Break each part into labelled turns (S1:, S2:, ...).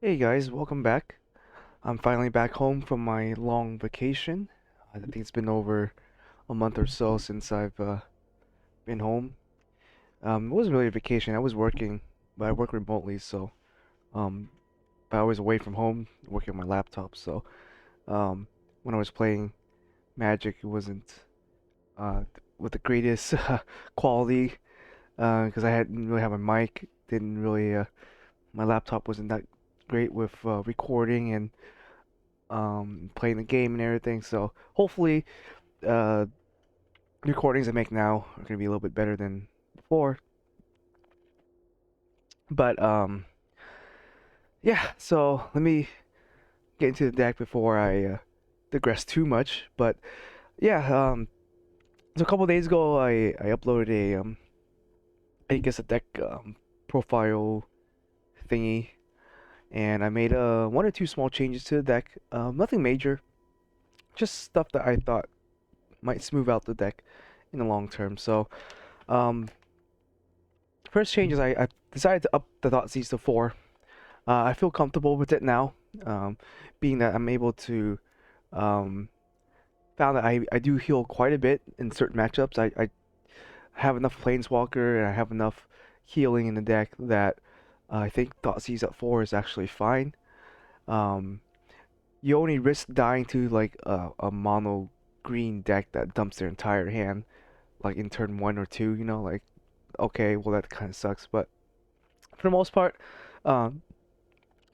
S1: Hey guys, welcome back. I'm finally back home from my long vacation. I think it's been over a month or so since I've been home. It wasn't really a vacation. I was working, but I work remotely, so um, but I was away from home working on my laptop. So um, when I was playing Magic, it wasn't uh, with the greatest quality because I didn't really have a mic. Didn't really My laptop wasn't that great with recording and playing the game and everything. So hopefully, uh, the recordings I make now are gonna be a little bit better than before. But yeah. So let me get into the deck before I digress too much. But yeah, so a couple days ago, I uploaded I guess a deck profile thingy, and I made one or two small changes to the deck. Nothing major, just stuff that I thought might smooth out the deck in the long term. So um, first change is I decided to up the Thoughtseize to 4. I feel comfortable with it now, um, being that I'm able to um, found that I do heal quite a bit in certain matchups. I have enough Planeswalker and I have enough healing in the deck that I think Thoughtseize at 4 is actually fine. Um, you only risk dying to like a mono green deck that dumps their entire hand like in turn 1 or 2, like okay, well that kind of sucks, but for the most part, um,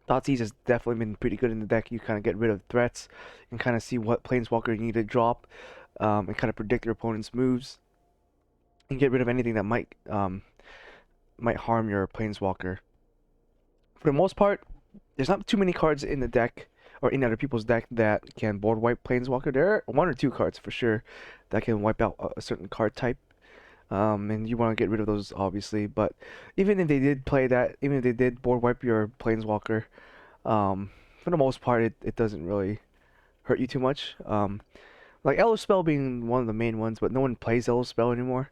S1: Thoughtseize has definitely been pretty good in the deck. You kind of get rid of threats and kind of see what Planeswalker you need to drop, and kind of predict your opponent's moves and get rid of anything that might harm your Planeswalker. For the most part, there's not too many cards in the deck or in other people's deck that can board wipe Planeswalker. There are one or two cards for sure that can wipe out a certain card type. And you want to get rid of those obviously, but even if they did play that, even if they did board wipe your Planeswalker, for the most part, it doesn't really hurt you too much. Like Elder Spell being one of the main ones, but no one plays Elder Spell anymore.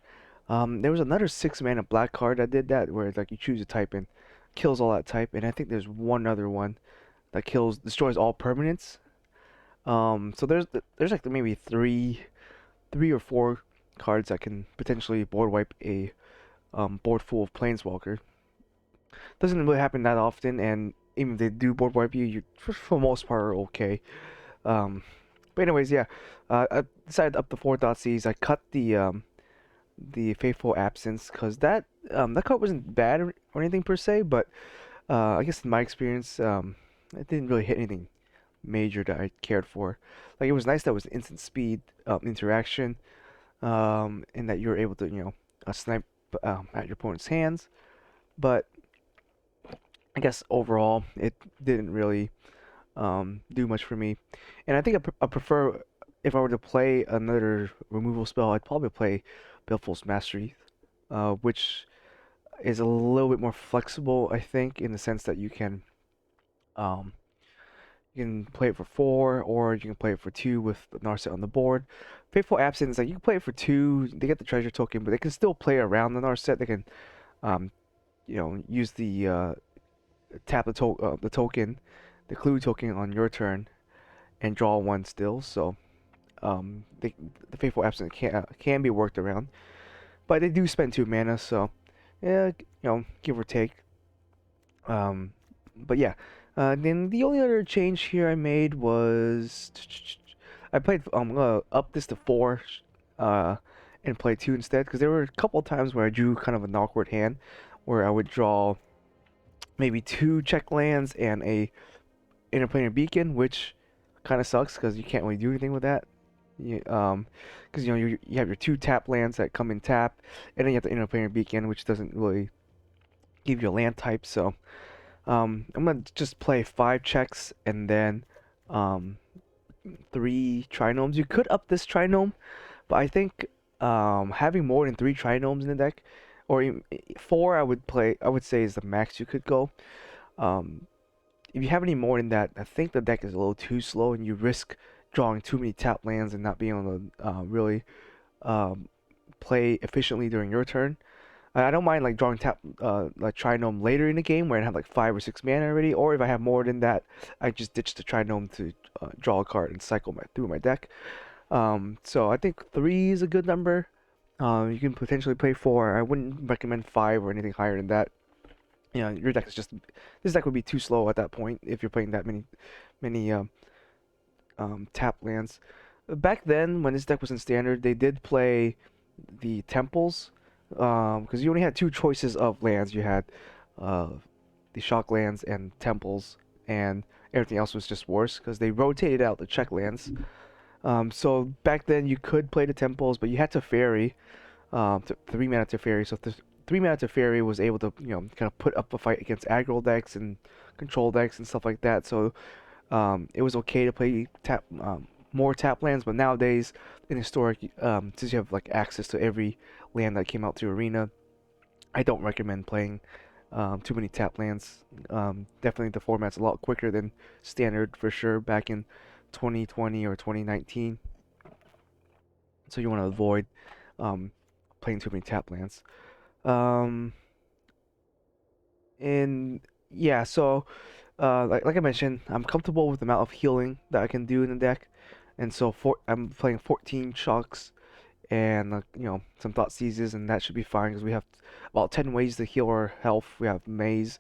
S1: There was another 6 mana black card that did that, where like you choose a type and kills all that type, and I think there's one other one that destroys all permanents. So there's like maybe three or four cards that can potentially board wipe a board full of Planeswalker. Doesn't really happen that often, and even if they do board wipe you, for the most part are okay. Um, but anyways, yeah, I decided to up the 4.Cs. I cut the Faithful Absence because that card wasn't bad or anything per se, but I guess in my experience, it didn't really hit anything major that I cared for. Like it was nice that it was instant speed interaction, and that you were able to snipe at your opponent's hands, but I guess overall it didn't really do much for me. And I think I prefer if I were to play another removal spell, I'd probably play Baleful's Mastery, which is a little bit more flexible, I think, in the sense that um, you can play it for 4, or you can play it for 2 with the Narset on the board. Faithful Absence, like you can play it for 2, they get the treasure token, but they can still play around the Narset. They can, um, use the tap the token, the clue token on your turn, and draw one still. So the Faithful Absence can be worked around, but they do spend 2 mana, so yeah, give or take. Um, but yeah, then the only other change here I made was I played. I'm gonna up this to 4, uh, and play 2 instead because there were a couple of times where I drew kind of an awkward hand, where I would draw maybe 2 check lands and a interplanar beacon, which kind of sucks because you can't really do anything with that. Because you have your 2 tap lands that come in tap, and then you have the interplanar beacon, which doesn't really give you a land type. So I'm gonna just play 5 checks and then um, 3 trinomes. You could up this trinome, but I think having more than 3 trinomes in the deck, or 4, I would say is the max you could go. Um, if you have any more than that, I think the deck is a little too slow, and you risk drawing too many tap lands and not being able to really um, play efficiently during your turn. I don't mind like drawing tap like Trinome later in the game where I have like 5 or 6 mana already, or if I have more than that, I just ditch the Trinome to draw a card and cycle through my deck. So I think 3 is a good number. You can potentially play 4. I wouldn't recommend 5 or anything higher than that. You know, your deck is just this deck would be too slow at that point if you're playing that many tap lands. Back then, when this deck was in standard, they did play the temples, because you only had two choices of lands. You had uh, the shock lands and temples, and everything else was just worse because they rotated out the check lands. So back then you could play the temples, but you had to fairy, 3 mana to fairy. So the 3 mana to fairy was able to kind of put up a fight against aggro decks and control decks and stuff like that. So it was okay to play more tap lands, but nowadays in historic, since you have like access to every land that came out to Arena, I don't recommend playing too many tap lands. Definitely the format's a lot quicker than standard for sure back in 2020 or 2019. So you want to avoid um, playing too many tap lands. Um, and yeah, so like I mentioned, I'm comfortable with the amount of healing that I can do in the deck, and so I'm playing 14 shocks and some thought seizes, and that should be fine because we have about 10 ways to heal our health. We have Maze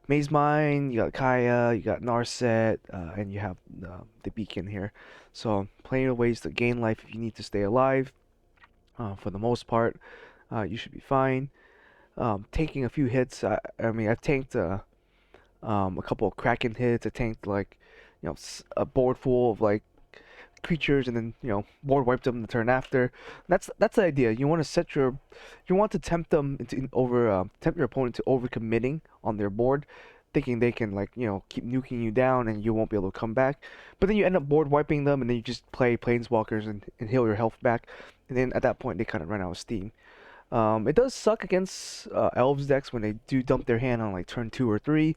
S1: Mine, you got Kaya, you got Narset, and you have the Beacon here. So plenty of ways to gain life if you need to stay alive. For the most part, you should be fine. Taking a few hits, I mean, I've tanked a couple of Kraken hits. I tanked like, a board full of like creatures, and then board wiped them the turn after. That's the idea. You want to tempt them tempt your opponent to overcommitting on their board, thinking they can like keep nuking you down and you won't be able to come back. But then you end up board wiping them, and then you just play planeswalkers and heal your health back, and then at that point they kind of run out of steam. It does suck against elves decks when they do dump their hand on like turn 2 or 3.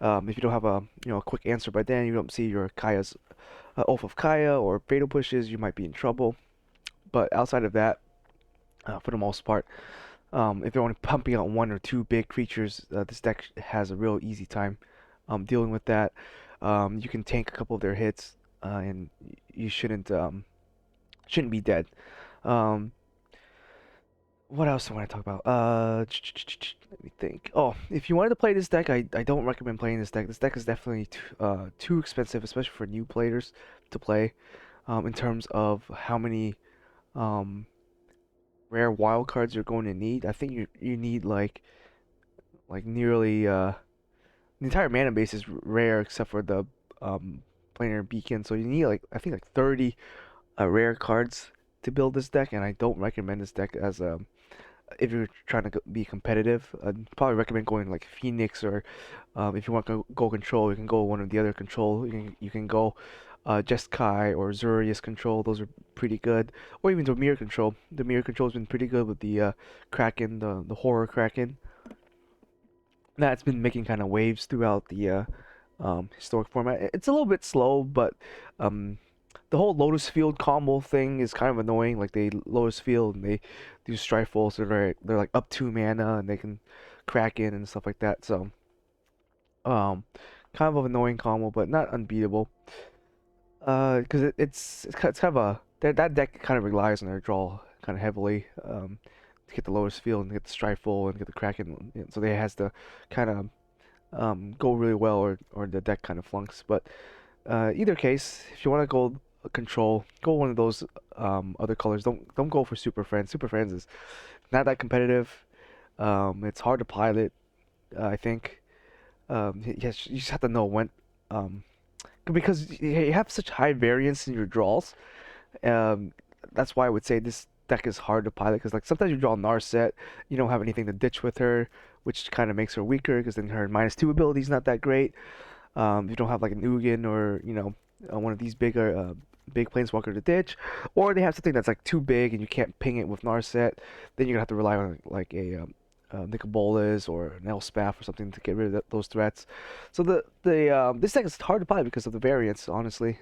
S1: If you don't have a quick answer by then, you don't see your Kaya's Oath of Kaya or Fatal Pushes, you might be in trouble. But outside of that, for the most part, if you're only pumping out 1 or 2 big creatures, this deck has a real easy time dealing with that. You can tank a couple of their hits, and you shouldn't be dead. Um, what else do I want to talk about? Let me think. Oh, if you wanted to play this deck, I don't recommend playing this deck. This deck is definitely too expensive, especially for new players to play. In terms of how many um, rare wild cards you're going to need. I think you need like nearly the entire mana base is rare except for the planar beacon. So you need like I think like 30 rare cards to build this deck, and I don't recommend this deck as a if you're trying to be competitive. I'd probably recommend going like Phoenix, or if you want to go control, you can go one of the other control. You can go Jeskai or Zurius control. Those are pretty good. Or even Mirror control. The Mirror control has been pretty good with the Kraken, the horror Kraken. That's been making kind of waves throughout the historic format. It's a little bit slow, but um, the whole Lotus Field combo thing is kind of annoying. Like they Lotus Field and they do Strifeful, so they're like up 2 mana and they can crack in and stuff like that. So um, kind of an annoying combo, but not unbeatable. Because it's kind of that deck kind of relies on their draw kind of heavily. To get the Lotus Field and get the Strifeful and get the Kraken, so they has to kind of go really well, or the deck kind of flunks. But either case, if you want to go control, go one of those other colors. Don't go for Super Friends. Super Friends is not that competitive. It's hard to pilot. I think. Yes, you just have to know when. Because you have such high variance in your draws. Um, that's why I would say this deck is hard to pilot. Because like sometimes you draw Narset, you don't have anything to ditch with her, which kind of makes her weaker. Because then her -2 ability is not that great. You don't have like an Ugin or one of these big planeswalker to ditch, or they have something that's like too big and you can't ping it with Narset. Then you're gonna have to rely on like a Nicobolas or an Elspeth or something to get rid of those threats. So this deck is hard to play because of the variance. Honestly,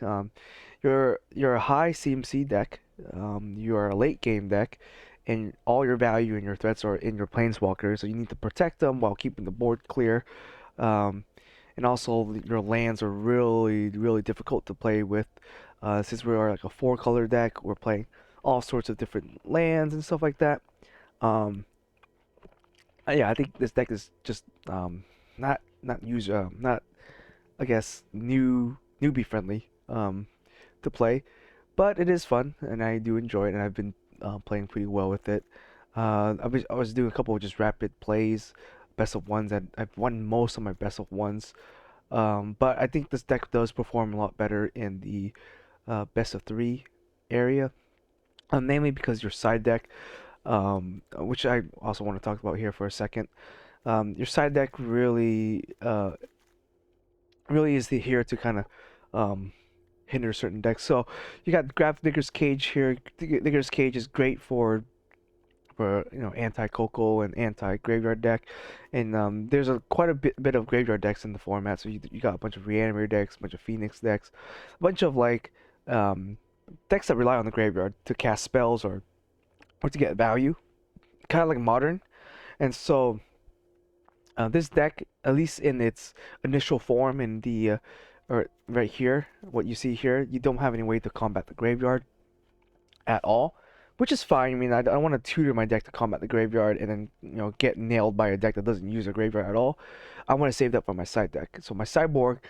S1: you're a high CMC deck. You are a late game deck, and all your value and your threats are in your planeswalkers, so you need to protect them while keeping the board clear. Um, and also your lands are really really difficult to play with. Since we are like a four color deck, we're playing all sorts of different lands and stuff like that. Um, yeah, I think this deck is just not user not I guess newbie friendly to play, but it is fun and I do enjoy it and I've been playing pretty well with it. I was doing a couple of just rapid plays, best of ones, and I've won most of my best of ones. But I think this deck does perform a lot better in the best of three area, namely because your side deck, which I also want to talk about here for a second. Your side deck really is here to kind of um, hinder certain decks. So you got Digger's Cage here. Digger's Cage is great for anti Coco and anti Graveyard deck, and there's quite a bit of Graveyard decks in the format. So you got a bunch of Reanimator decks, a bunch of Phoenix decks, a bunch of like um, decks that rely on the graveyard to cast spells or to get value, kind of like modern. And so this deck, at least in its initial form, in the or right here, what you see here, you don't have any way to combat the graveyard at all, which is fine. I mean, I don't want to tutor my deck to combat the graveyard and then get nailed by a deck that doesn't use a graveyard at all. I want to save that for my side deck. So my sideboard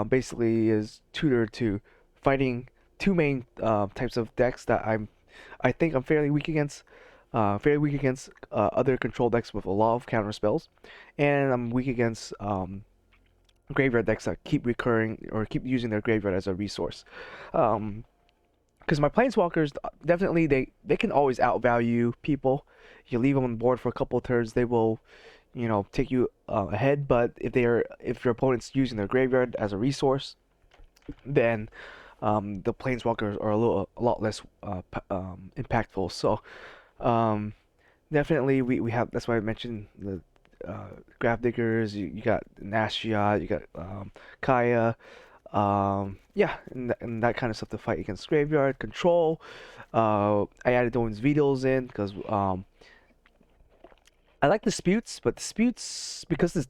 S1: basically is tutored to fighting two main types of decks that I think I'm fairly weak against. Fairly weak against other control decks with a lot of counter spells, and I'm weak against graveyard decks that keep recurring or keep using their graveyard as a resource. Because my planeswalkers definitely they can always outvalue people. You leave them on the board for a couple of turns, they will take you ahead. But if your opponent's using their graveyard as a resource, then the planeswalkers are a lot less impactful. So um, definitely we have, that's why I mentioned the Diggers. You got Nashia, you got Kaya, yeah, and that kind of stuff to fight against graveyard control. I added Doan's Vetoes in because I like disputes, but disputes, because this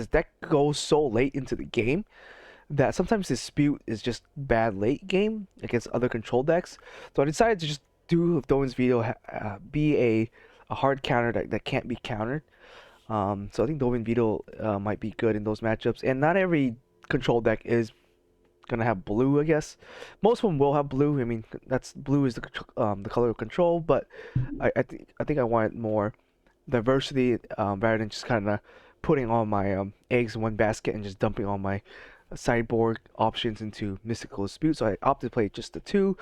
S1: deck goes so late into the game, that sometimes dispute is just bad late game against other control decks. So I decided to just do Doan's Veto be a hard counter that can't be countered. So I think Doan Veto might be good in those matchups, and not every control deck is gonna have blue. I guess most of them will have blue. I mean, that's blue is the color of control, but I think I want more diversity rather than just kind of putting all my eggs in one basket and just dumping all my sideboard options into Mystical Dispute. So I opted to play just the two.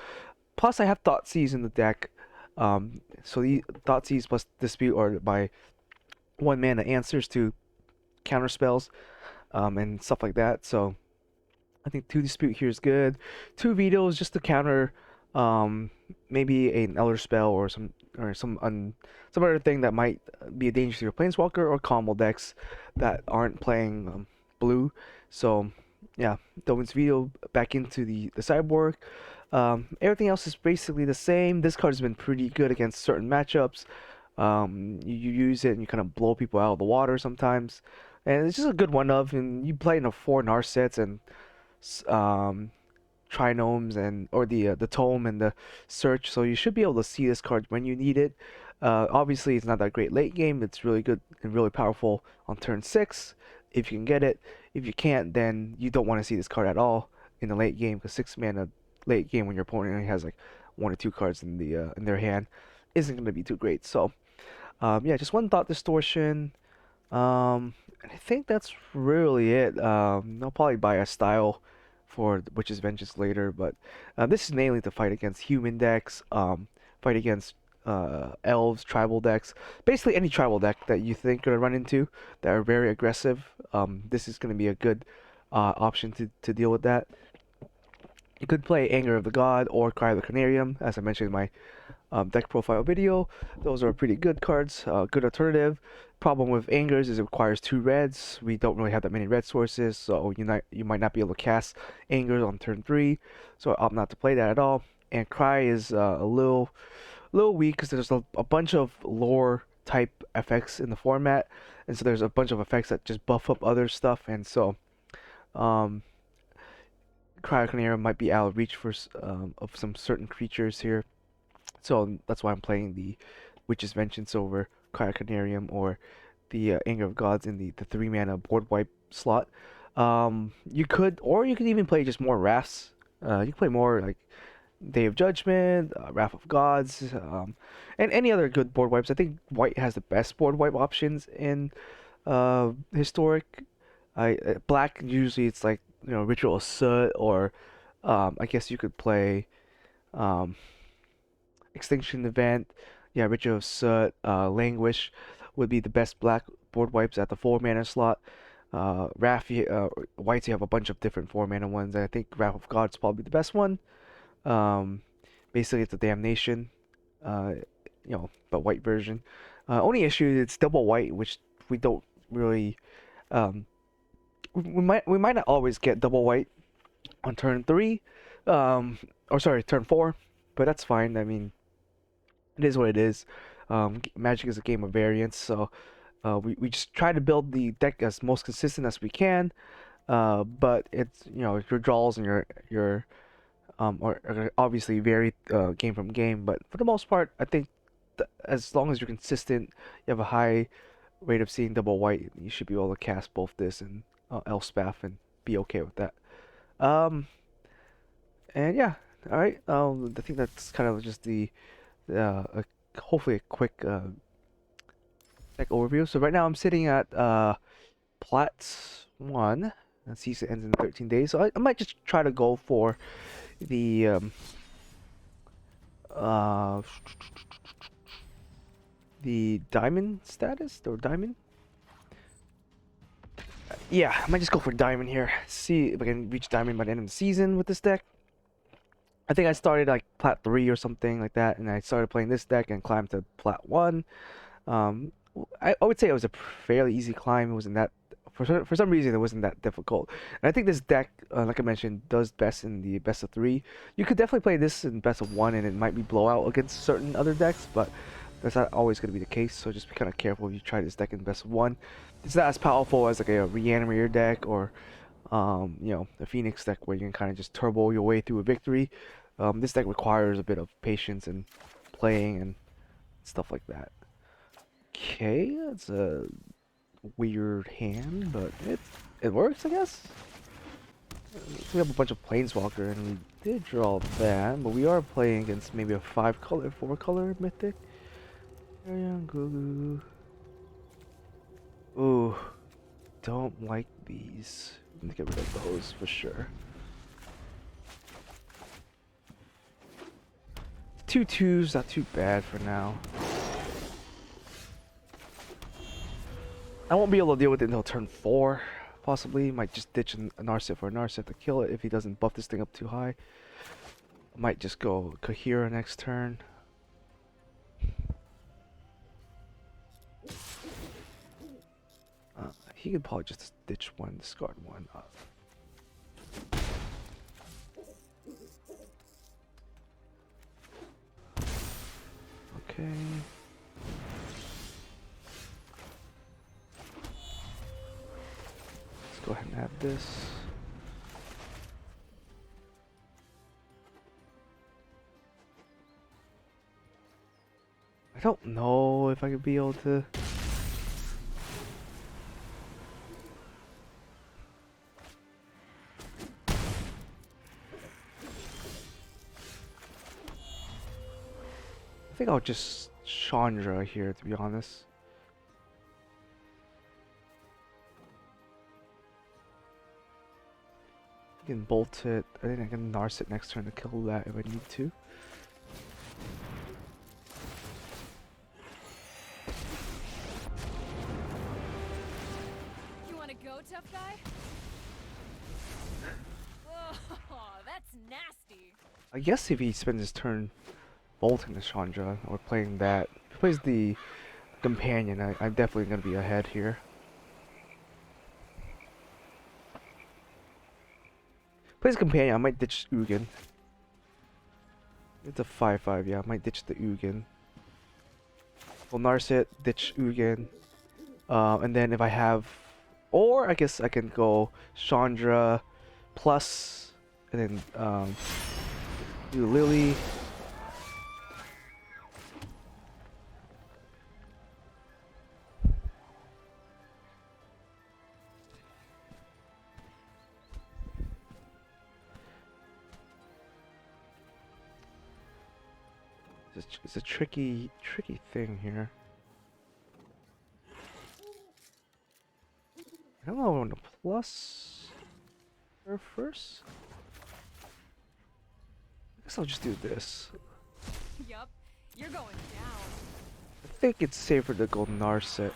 S1: Plus, I have Thoughtseize in the deck. So the Thoughtseize plus Dispute are my one mana answers to counter spells and stuff like that. So I think two Dispute here is good. Two Vetoes just to counter maybe an Elder Spell or some other thing that might be a danger to your Planeswalker, or combo decks that aren't playing blue. So yeah, Dovin's Veto back into the sideboard. Everything else is basically the same. This card has been pretty good against certain matchups. You use it and you kind of blow people out of the water sometimes, and it's just a good one of. And you play in a four Narsets and um, Trinomes and or the Tome and the Search, so you should be able to see this card when you need it. Obviously, it's not that great late game. It's really good and really powerful on turn 6 if you can get it. If you can't, then you don't want to see this card at all in the late game, because 6 mana late game when your opponent only has like one or two cards in their hand isn't going to be too great. So yeah, just one Thought Distortion. And I think that's really it. I'll probably buy a style for Witch's Vengeance later, but this is mainly to fight against human decks, fight against elves, tribal decks, basically any tribal deck that you think you're gonna run into that are very aggressive. This is gonna be a good option to deal with that. You could play Anger of the God or Cry of the Canarium, as I mentioned in my deck profile video. Those are pretty good cards, good alternative. Problem with Angers is it requires 2 reds. We don't really have that many red sources, so you might not be able to cast Angers on turn 3, so I opt not to play that at all. And Cry is a little little weak because there's a bunch of lore type effects in the format, and so there's a bunch of effects that just buff up other stuff, and so um, Cryocanera might be out of reach for of some certain creatures here. So that's why I'm playing the Witch's Vengeance over Cryocanarium or the Anger of Gods in the 3 mana board wipe slot. You could even play just more Wraths. You can play more like Day of Judgment, Wrath of Gods, and any other good board wipes. I think White has the best board wipe options in Historic. Black usually it's like Ritual of Soot or I guess you could play um, Extinction Event. Yeah, Ritual of Soot, Languish would be the best black board wipes at the 4 mana slot. Wrath, Whites, you have a bunch of different 4 mana ones. I think Wrath of God's probably the best one. Um, Basically, it's a damnation, uh, but white version. Only issue it's double white, which we don't really. Um, we might not always get double white on turn 3, or sorry, turn 4, but that's fine. I mean, it is what it is. Magic is a game of variance, so we just try to build the deck as most consistent as we can. But it's your draws and your are obviously vary game from game, but for the most part, I think as long as you're consistent, you have a high rate of seeing double white, you should be able to cast both this and Elspeth and be okay with that. Um, and yeah, all right. I think that's kind of just hopefully a quick deck overview. So right now I'm sitting at Plat 1. And season ends in 13 days, so I might just try to go for the uh the diamond status or diamond. Yeah, I might just go for diamond here. See if I can reach diamond by the end of the season with this deck. I think I started like Plat 3 or something like that, and I started playing this deck and climbed to Plat 1. Um, I would say it was a fairly easy climb. It wasn't that for some reason it wasn't that difficult. And I think this deck, like I mentioned, does best in the best of 3. You could definitely play this in best of 1, and it might be blowout against certain other decks, but that's not always going to be the case. So just be kind of careful if you try this deck in best of 1. It's not as powerful as like a Reanimator deck or the Phoenix deck where you can kind of just turbo your way through a victory. This deck requires a bit of patience and playing and stuff like that. Okay, that's a weird hand, but it works, I guess. We have a bunch of Planeswalker, and we did draw that, but we are playing against maybe a 5-color, 4-color Mythic. Ooh, don't like these. I'm gonna get rid of those for sure. 2/2's not too bad for now. I won't be able to deal with it until turn 4, possibly. Might just ditch a Narset for a Narset to kill it if he doesn't buff this thing up too high. Might just go Kahira next turn. He could probably just ditch one, discard one. Okay. Let's go ahead and add this. I don't know if I could be able to. I think I'll just Chandra here, to be honest. I can bolt it. I think I can Narset next turn to kill that if I need to.
S2: You wanna go, tough guy? Oh, that's nasty.
S1: I guess if he spends his turn bolting the Chandra or playing that, if he plays the companion, I'm definitely gonna be ahead here. Plays companion, I might ditch Ugin. It's a 5/5. Yeah, I might ditch the Ugin. Well, Narset, ditch Ugin. And then if I have, or I guess I can go Chandra plus, and then do Lily. It's a tricky thing here. I don't know. I want to plus her first. I guess I'll just do this.
S2: Yup, you're going down.
S1: I think it's safer to go Narset.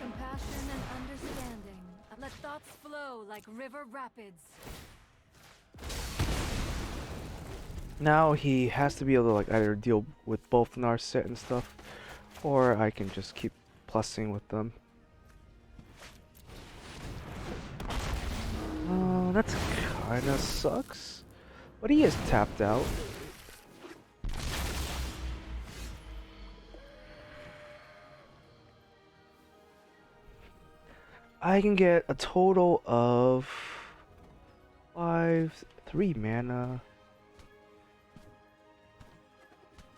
S2: Compassion and understanding. Let thoughts flow like river rapids.
S1: Now he has to be able to like either deal with both Narset and stuff, or I can just keep plussing with them. That's kinda sucks. But he is tapped out. I can get a total of 3 mana.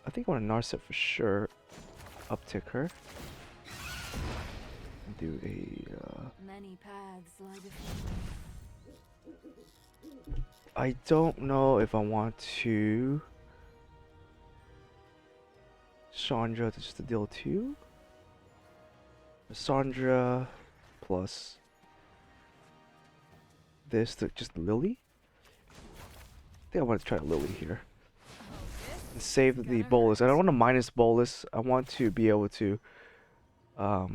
S1: I think I want to Narset for sure. Uptick her. Do a.
S2: Many paths lie before.
S1: I don't know if I want to. Chandra just to deal 2. Sandra plus this to just Lily. I think I want to try Lily here. And save the bolus. I don't want to minus bolus. I want to be able to I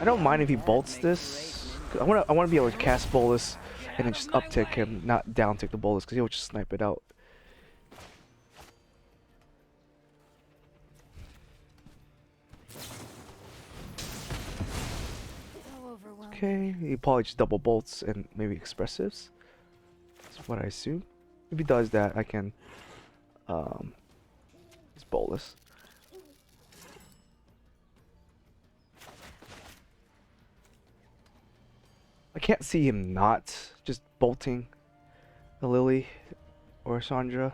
S1: don't mind if he bolts this. I want to be able to cast bolus and then just uptick him, not downtick the bolus, because he'll just snipe it out. Okay, he probably just double bolts and maybe expressives. That's what I assume. If he does that, I can just bolus. I can't see him not just bolting the Lily or Sandra.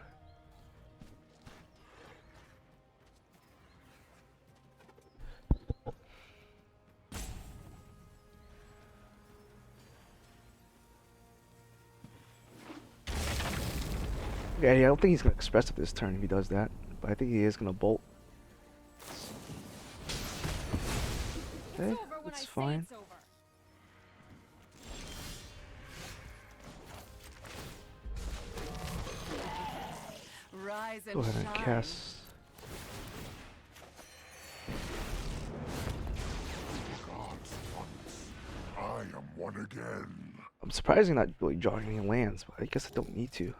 S1: Yeah, I don't think he's gonna express it this turn if he does that, but I think he is gonna bolt. Okay, that's fine. Go ahead and cast.
S3: I am one again.
S1: I'm surprised he's not really drawing any lands, but I guess I don't need to.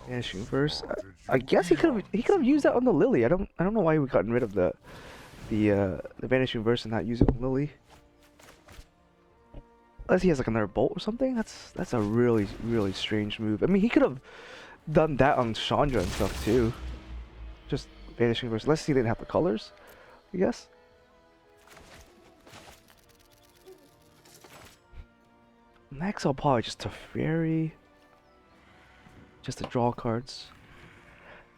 S1: Vanishing Verse. I guess he could have used that on the Lily. I don't know why we gotten rid of the Vanishing Verse and not use it on Lily. Unless he has like another bolt or something. That's a really strange move. I mean, he could have done that on Chandra and stuff too. Just Vanishing Verse. Unless he didn't have the colors, I guess. Next, I'll probably just Teferi. Just to draw cards.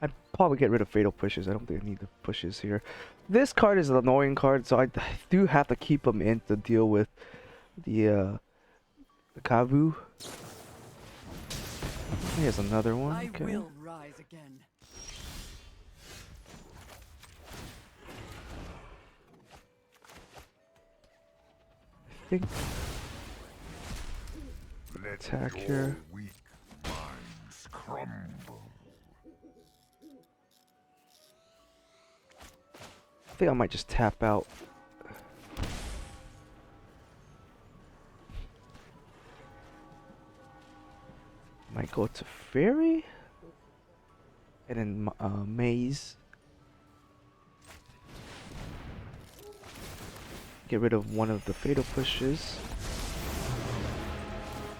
S1: I'd probably get rid of Fatal Pushes. I don't think I need the pushes here. This card is an annoying card, so I do have to keep him in to deal with the Kavu. Here's another one. Okay.
S4: I will rise again.
S1: I think attack here.
S3: Weak minds crumble.
S1: I think I might just tap out. might go to Fairy. And then Maze. Get rid of one of the fatal pushes.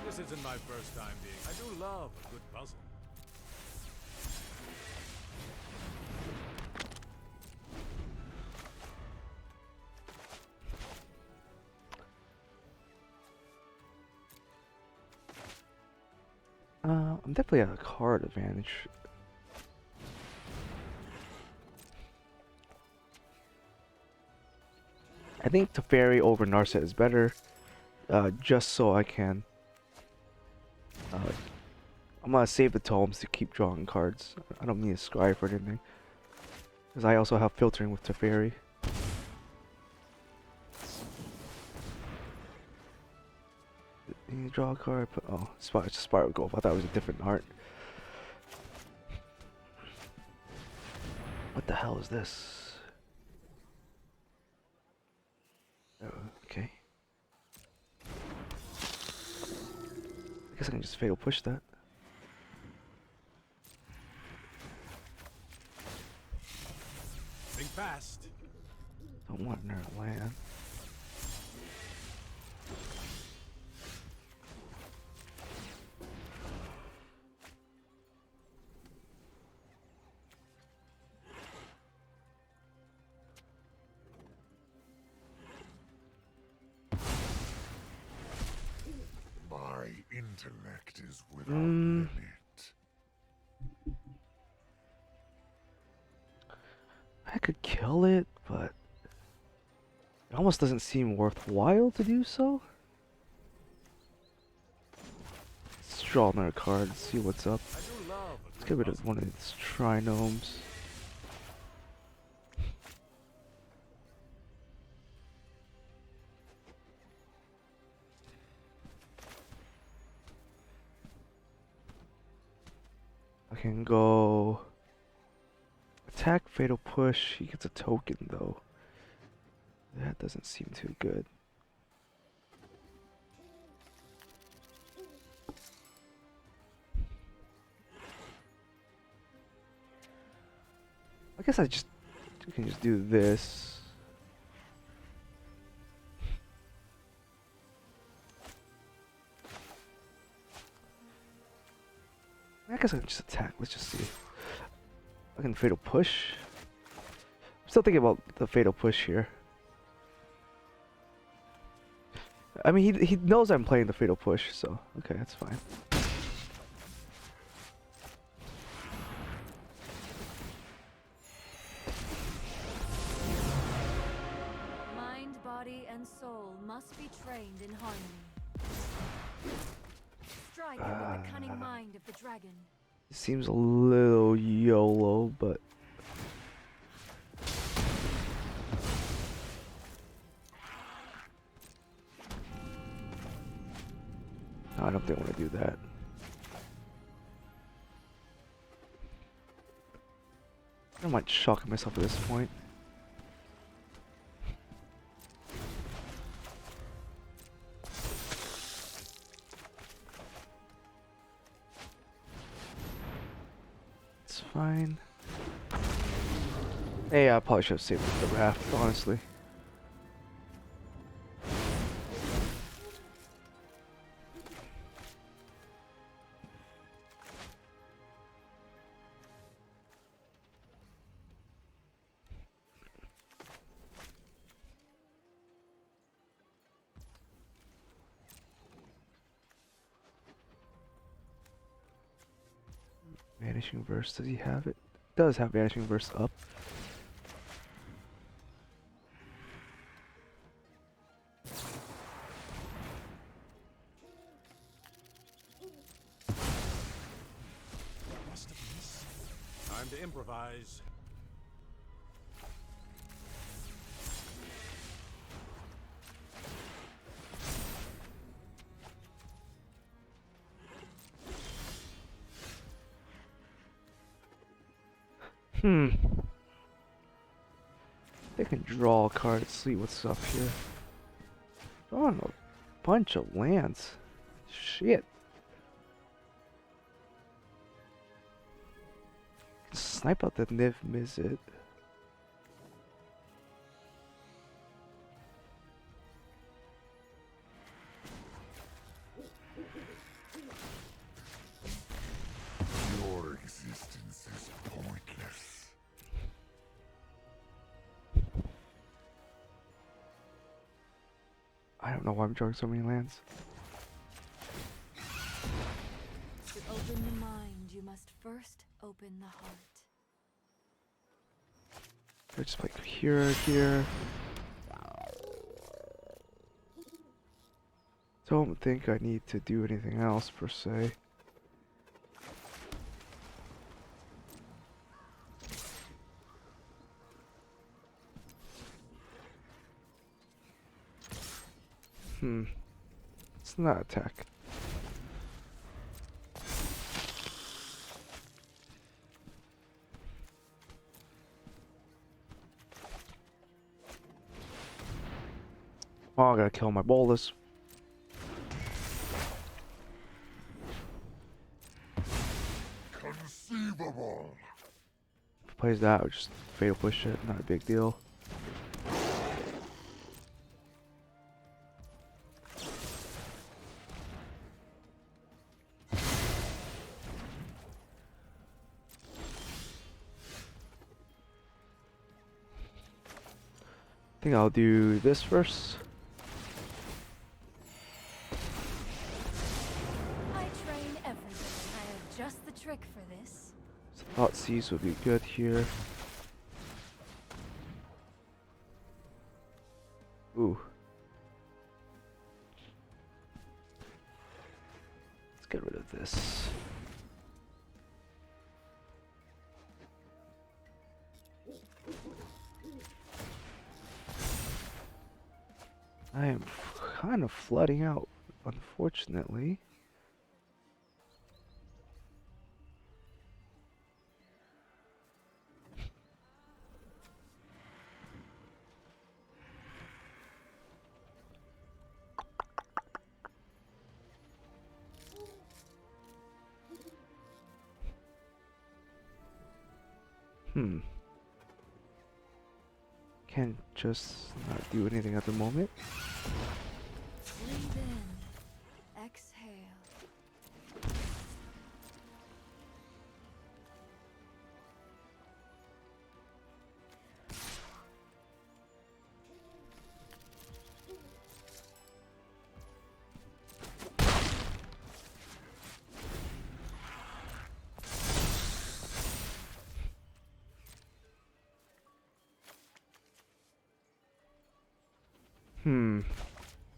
S4: This isn't my first time being. I do love a good puzzle.
S1: I'm definitely at a card advantage. I think Teferi over Narset is better, just so I can. I'm gonna save the tomes to keep drawing cards. I don't need a scribe or anything, because I also have filtering with Teferi. You draw a card, but oh, Spiral Golf. I thought it was a different art. What the hell is this? Oh, okay. I guess I can just fatal push that.
S4: Think fast.
S1: Don't want another land.
S3: My intellect is without limit.
S1: I could kill it, but it almost doesn't seem worthwhile to do so. Let's draw another card, see what's up.
S4: I do love a
S1: Let's
S4: good
S1: get rid of
S4: puzzle.
S1: one of these trinomes. I can go attack, fatal push. He gets a token though. That doesn't seem too good. I guess I can just do this. I guess I can just attack. Let's just see. I can fatal push. I'm still thinking about the fatal push here. I mean, he knows I'm playing the fatal push, so okay, that's fine.
S2: Mind, body, and soul must be trained in harmony. Strike with the cunning mind of the dragon.
S1: It seems a little YOLO, but no, I don't think I want to do that. I might shock myself at this point. It's fine. Hey, I probably should have saved the raft, honestly. Vanishing Verse, does he have it? Does have Vanishing Verse up.
S4: Must have missed. Time to improvise.
S1: They can draw a card, see what's up here. Drawing a bunch of lands. Shit. snipe out the Niv Mizzet.
S3: Your existence is pointless.
S1: I don't know why I'm drawing so many lands.
S2: To open the mind, you must first open the heart.
S1: I just play here. Don't think I need to do anything else per se. It's not attack. Oh, I gotta kill my bolus.
S3: Conceivable.
S1: If he plays that, I'll just fatal push it. Not a big deal. I think I'll do this first.
S2: I train everything. I have just the trick for this.
S1: So Thought Seize would be good here. Ooh. Let's get rid of this. I am kind of flooding out, unfortunately. Can't just not do anything at the moment.
S2: Breathe in. Exhale.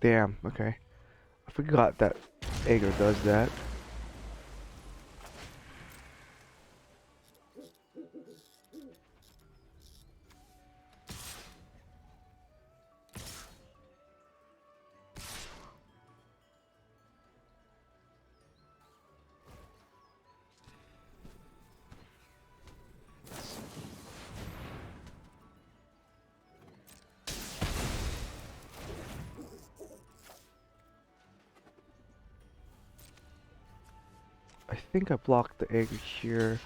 S1: Damn, okay. I forgot that Aegir does that. I think I blocked the Aegir here.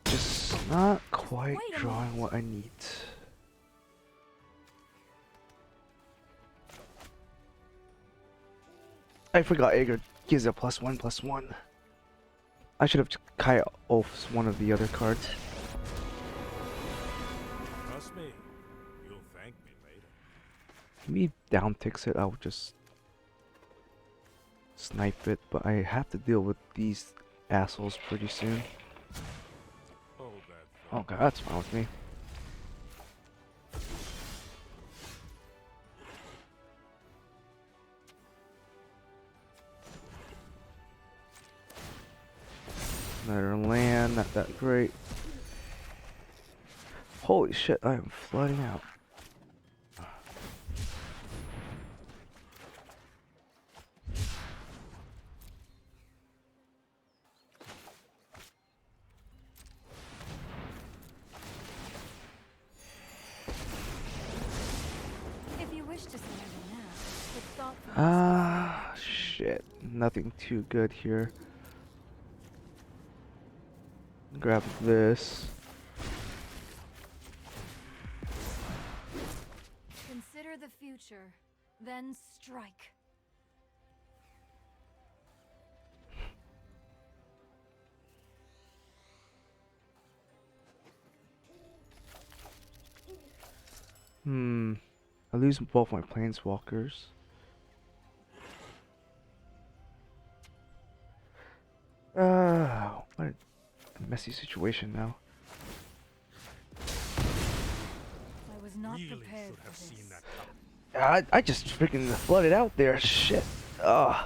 S1: Just not quite drawing what I need. I forgot Aegir gives a +1/+1. I should have Kaya off one of the other cards.
S4: Trust me, you'll thank me later.
S1: If he down ticks it, I'll just snipe it, but I have to deal with these assholes pretty soon.
S4: Hold that thought.
S1: Okay, that's fine with me. Another land, not that great. Holy shit, I am flooding out.
S2: If you wish to surrender now, the thought
S1: nothing too good here. Grab this.
S2: Consider the future, then strike.
S1: I lose both my planeswalkers. What a messy situation now.
S2: I was not
S4: Really
S2: prepared
S4: should
S2: for
S4: have
S2: this.
S4: seen that coming.
S1: I just freaking flooded out there. Shit. Ugh.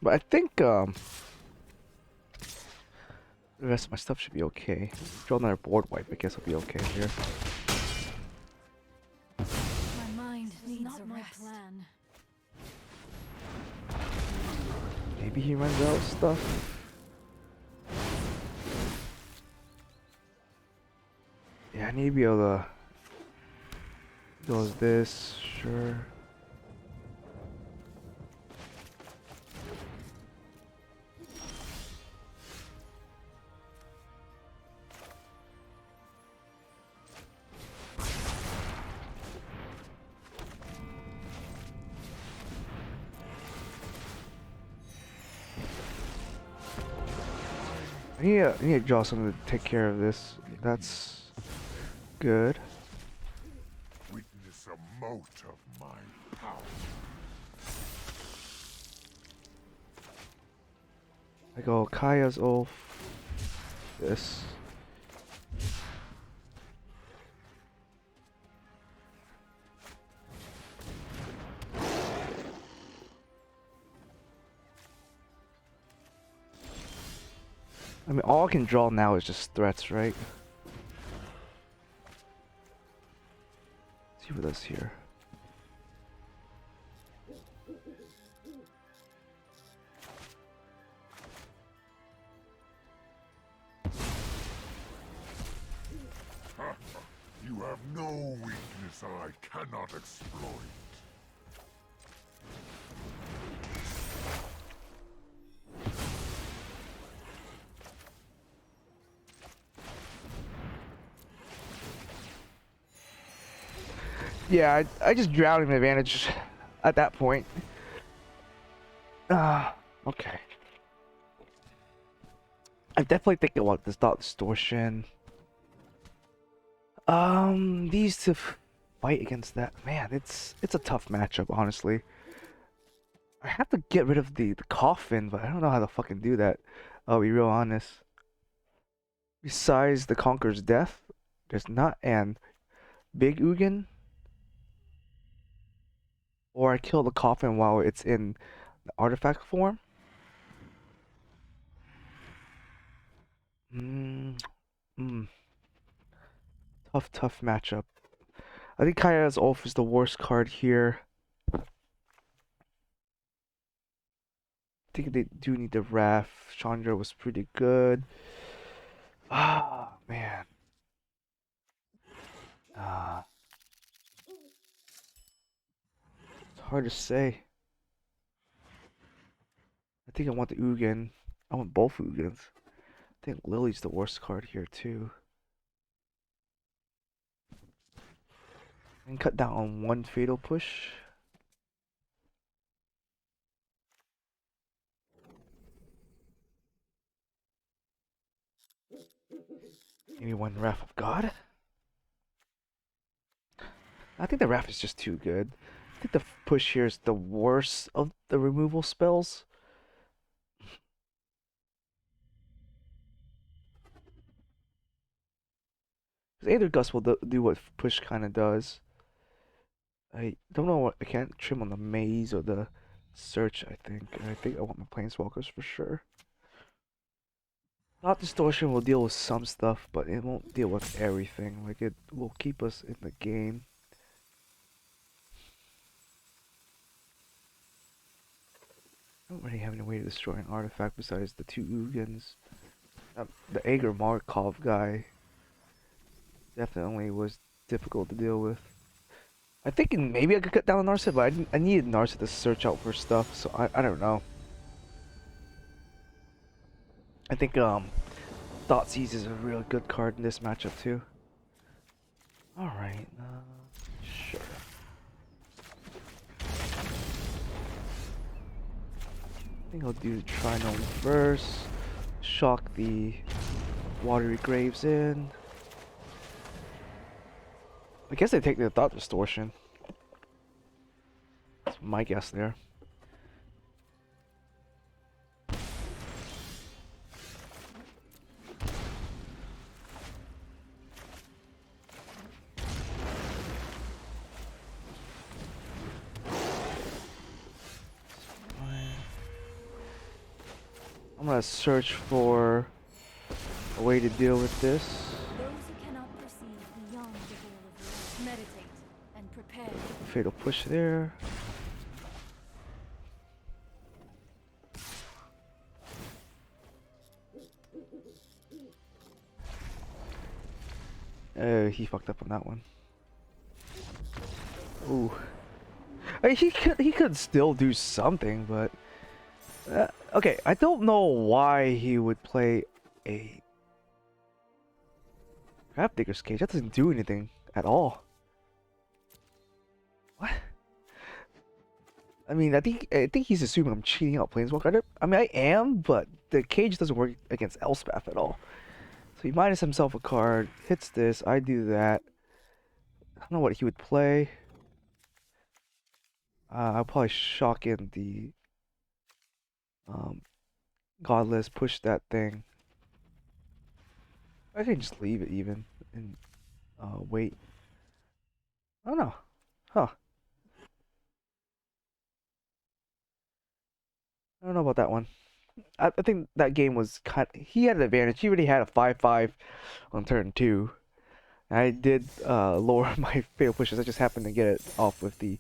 S1: But I think the rest of my stuff should be okay. Draw another board wipe. I guess I'll be okay here.
S2: My mind needs not my plan.
S1: Maybe he runs out of stuff. Yeah, I need to be able to go with this, sure. I need to draw something to take care of this. That's good.
S3: Witness a mote of my power.
S1: I go Kaya's off. This. I mean, all I can draw now is just threats, right? Let's see what that's here.
S3: You have no weakness I cannot exploit.
S1: Yeah, I just drowned him advantage at that point. Okay. I'm definitely thinking about this dot distortion. These to fight against that, man, it's a tough matchup, honestly. I have to get rid of the coffin, but I don't know how to fucking do that. I'll be real honest. Besides the Conqueror's Death, there's not an Big Ugin. Or I kill the coffin while it's in the artifact form. Mm, mm. Tough matchup. I think Kaya's Ulf is the worst card here. I think they do need the Wrath. Chandra was pretty good. Ah, man. It's hard to say. I think I want the Ugin. I want both Ugins. I think Lily's the worst card here too. And cut down on one fatal push. Maybe one Wrath of God. I think the Wrath is just too good. I think the push here is the worst of the removal spells. Because Aether Gust will do what push kind of does. I don't know what I can't trim on the maze or the search. I think I want my planeswalkers for sure. Thought distortion will deal with some stuff, but it won't deal with everything. Like it will keep us in the game. I don't really have any way to destroy an artifact besides the two Ugins. The Ager Markov guy definitely was difficult to deal with. I think maybe I could cut down Narset, but I needed Narset to search out for stuff, so I don't know. I think Thoughtseize is a real good card in this matchup too. Alright, sure. I think I'll do Trinome first. Shock the Watery Graves in. I guess they take the Thought Distortion. That's my guess there. I'm gonna search for a way to deal with this.
S2: Those who cannot perceive beyond the veil of light, meditate and prepare.
S1: Fatal push there. He fucked up on that one. Ooh. I mean, he could still do something, but okay. I don't know why he would play a Grafdigger's Cage. That doesn't do anything at all. What? I mean, I think he's assuming I'm cheating out Planeswalker. I mean, I am, but the cage doesn't work against Elspeth at all. So he minus himself a card, hits this, I do that. I don't know what he would play. I'll probably shock in the Godless, push that thing. I can just leave it even and wait. I don't know. Huh. I don't know about that one. I think that game was he had an advantage. He already had a 5/5 on turn 2. I did lower my fatal pushes. I just happened to get it off with the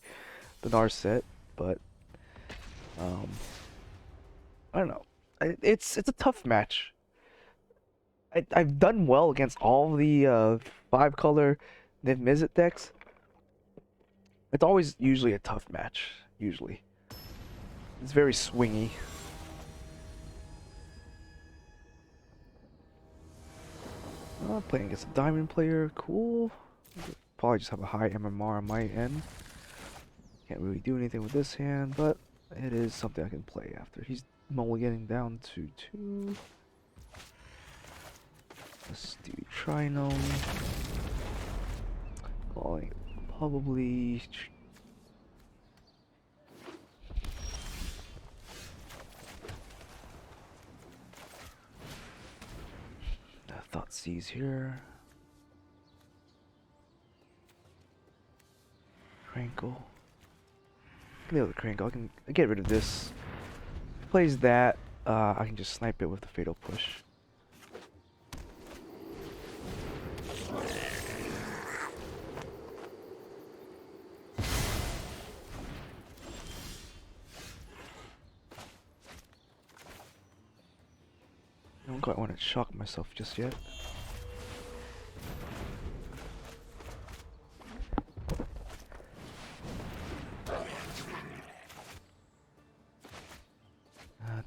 S1: Narset, but I don't know. It's a tough match. I've done well against all the 5-color Niv Mizzet decks. It's always usually a tough match. Usually, it's very swingy. Playing against a diamond player, cool. Probably just have a high MMR on my end. Can't really do anything with this hand, but it is something I can play after. He's mulliganing down to 2. Let's do Trinome. Probably. Thoughtseize here. Crankle. Deal with the Crankle. I can get rid of this. If he plays that, I can just snipe it with the Fatal Push. I don't quite want to shock myself just yet.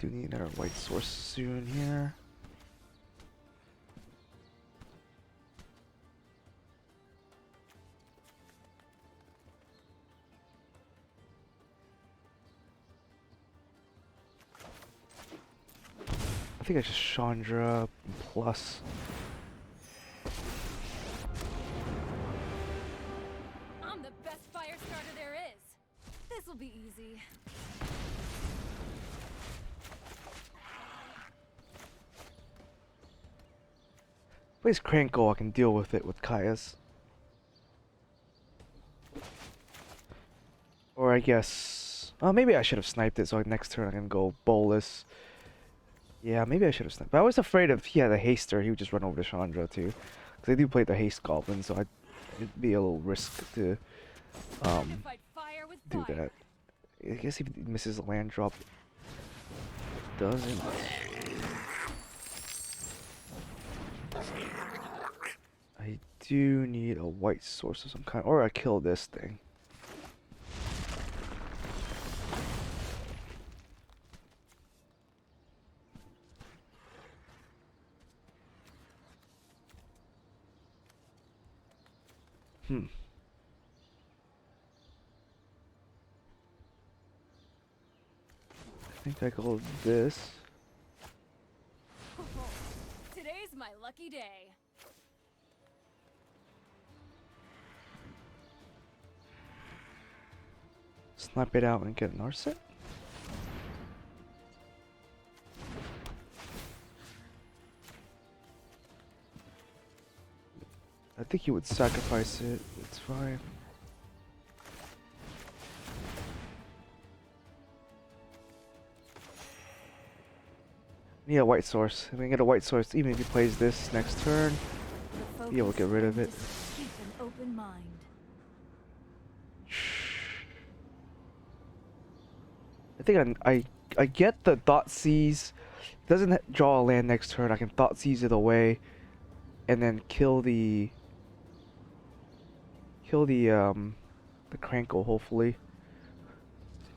S1: Do need another white source soon here. I think I just Chandra plus.
S2: I'm the best fire starter there is. This will be easy.
S1: Plays Crankle, I can deal with it with Kaya's. Or I guess... maybe I should have sniped it so next turn I can go Bolus. Yeah, maybe I should have sniped. But I was afraid if he had a haster, he would just run over to Chandra too. Because I do play the haste goblin, so it'd be a little risk to do that. I guess if he misses a land drop, it doesn't. I do need a white source of some kind, or I kill this thing. Hmm. I think I go this.
S2: Today's my lucky day.
S1: Snap it out and get an Arset. I think he would sacrifice it. It's fine. Need a white source. If we can get a white source, even if he plays this next turn, he will get rid of it.
S2: Keep an open mind.
S1: I think I get the thought seize. Doesn't draw a land next turn. I can thought seize it away, and then kill the Crankle hopefully.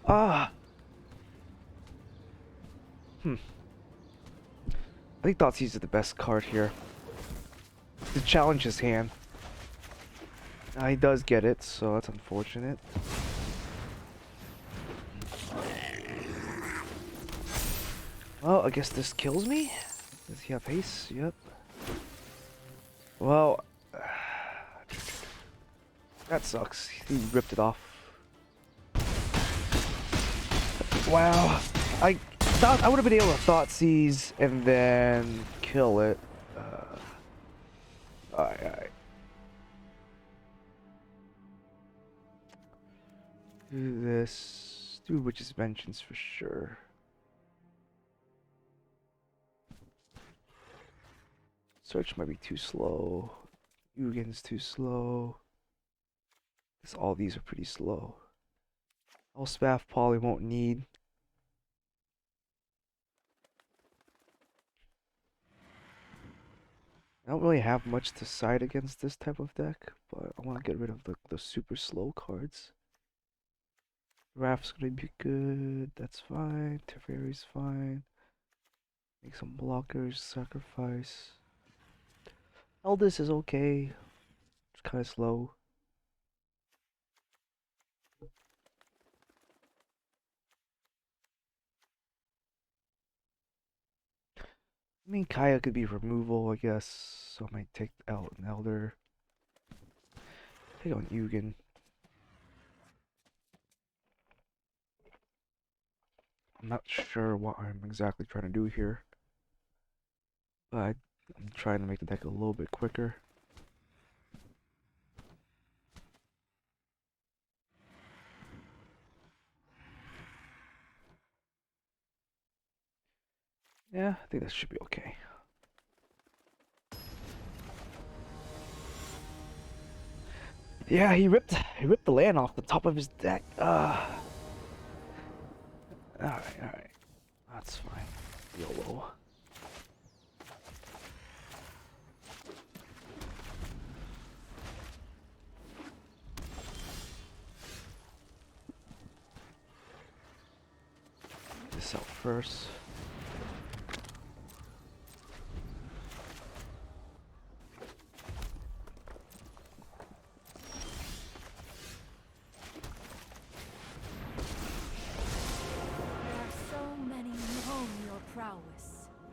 S1: Ah. Hmm. I think thought seize is the best card here. To challenge his hand. He does get it, so that's unfortunate. Well, I guess this kills me. Does he have haste? Yep. Well, that sucks. He ripped it off. Wow. I thought I would have been able to thought seize and then kill it. Alright. Do this. Do Witch's Vengeance for sure. Search might be too slow. Yugen's too slow. All these are pretty slow. Elspeth probably won't need. I don't really have much to side against this type of deck, but I want to get rid of the super slow cards. Raph's gonna be good, that's fine. Teferi's fine. Make some blockers, sacrifice. Eldest is okay. It's kind of slow. I mean, Kaya could be removal, I guess. So I might take out an Elder. Take on Yugen. I'm not sure what I'm exactly trying to do here. But I'm trying to make the deck a little bit quicker. Yeah, I think that should be okay. Yeah, he ripped the land off the top of his deck. Alright. That's fine. YOLO. Get this out first.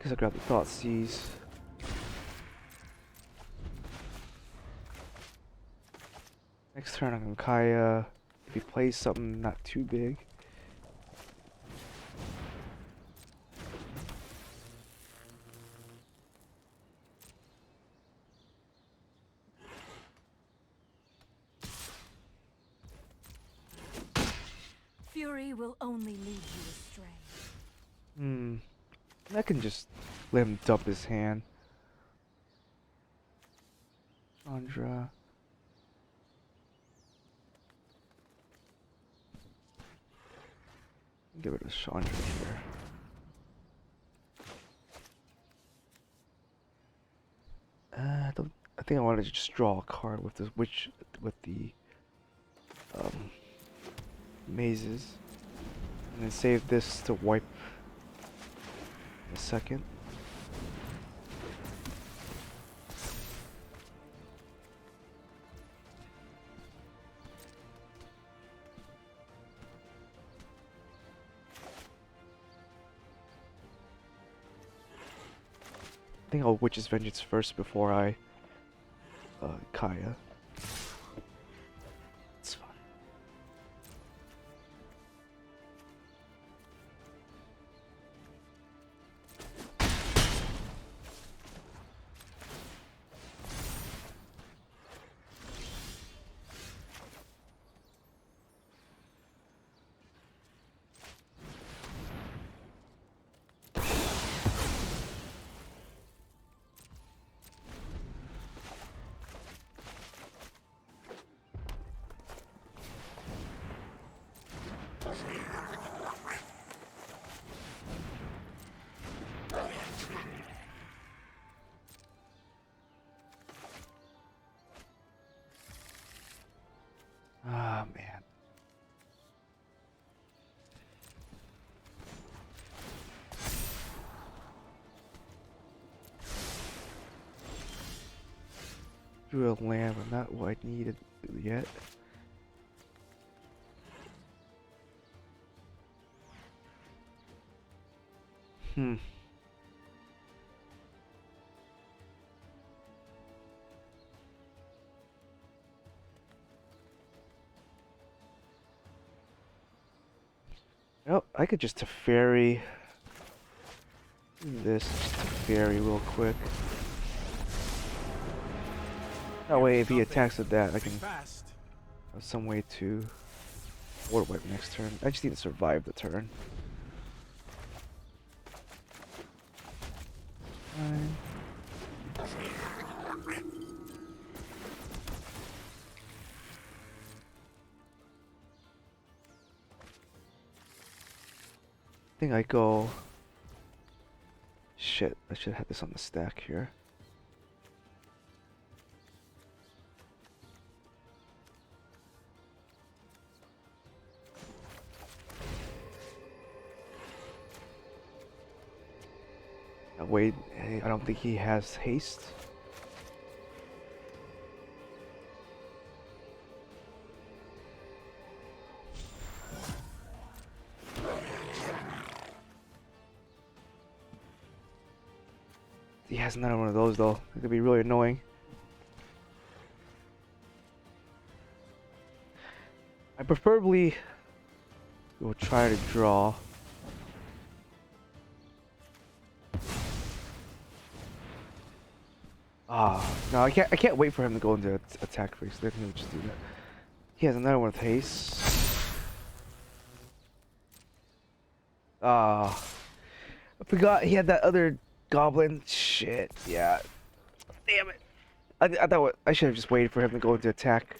S1: Guess I grab the thought seize. Next turn I'm gonna Kaya. If he plays something not too big.
S2: Fury will only lead you astray.
S1: I can just let him dump his hand. Chandra. Get rid of Chandra here. I don't. I think I wanted to just draw a card with this with the mazes, and then save this to wipe in a second. I think I'll Witch's Vengeance first before I Kaya. It's fine. Ah, man. Drew a land, but not what I needed yet. Hmm. Well, I could just Teferi this Teferi real quick. That way, if he attacks with that, I can
S4: Fast.
S1: have some way to ward wipe next turn. I just need to survive the turn. Fine. I think I go. Shit, I should have this on the stack here. Wait, I don't think he has haste. He has another one of those though. It could be really annoying. I preferably will try to draw. Ah, no, I can't wait for him to go into attack phase. Then he'll just do that. He has another one with haste. Ah, I forgot he had that other goblin. Shit, yeah. Damn it. I thought I should have just waited for him to go into attack,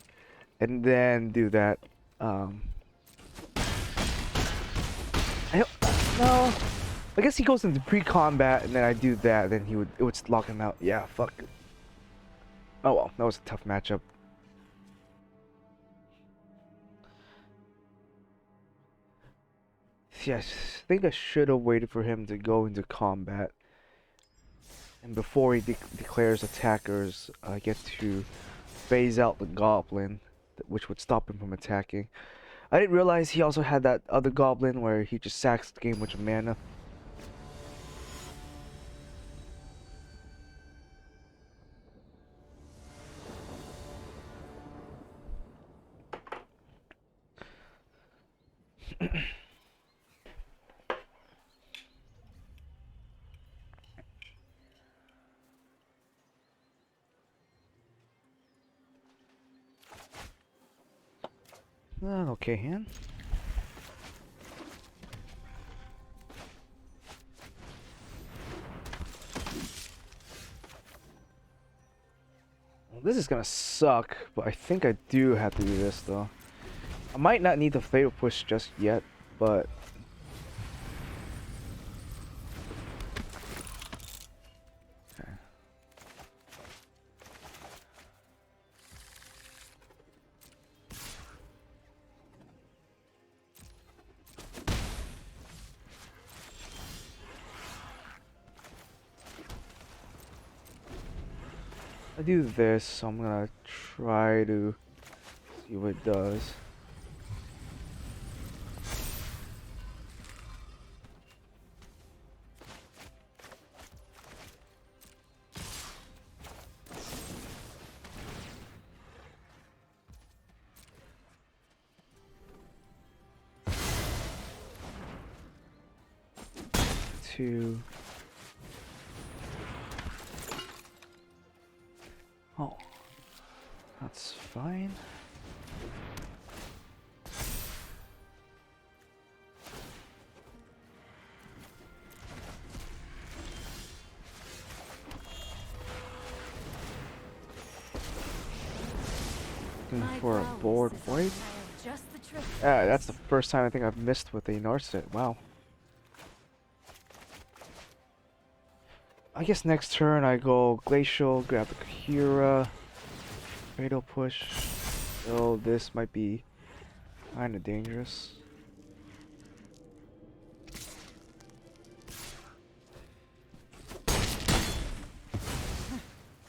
S1: and then do that. I don't, no. I guess he goes into pre-combat, and then I do that. Then it would lock him out. Yeah, fuck. Oh well, that was a tough matchup. Yes, I think I should have waited for him to go into combat. And before he declares attackers, I get to phase out the goblin, which would stop him from attacking. I didn't realize he also had that other goblin where he just sacks the game with mana. Okay, hand. Well, this is gonna suck, but I think I do have to do this though. I might not need the fatal push just yet, but okay. I do this, so I'm gonna try to see what it does. to... Oh, that's fine.
S2: My
S1: For a
S2: prowess
S1: board
S2: is
S1: wipe.
S2: just the trick.
S1: That's the first time I think I've missed with a Narset. Wow. I guess next turn I go Glacial, grab the Kira, Fatal Push. Oh, this might be kinda dangerous.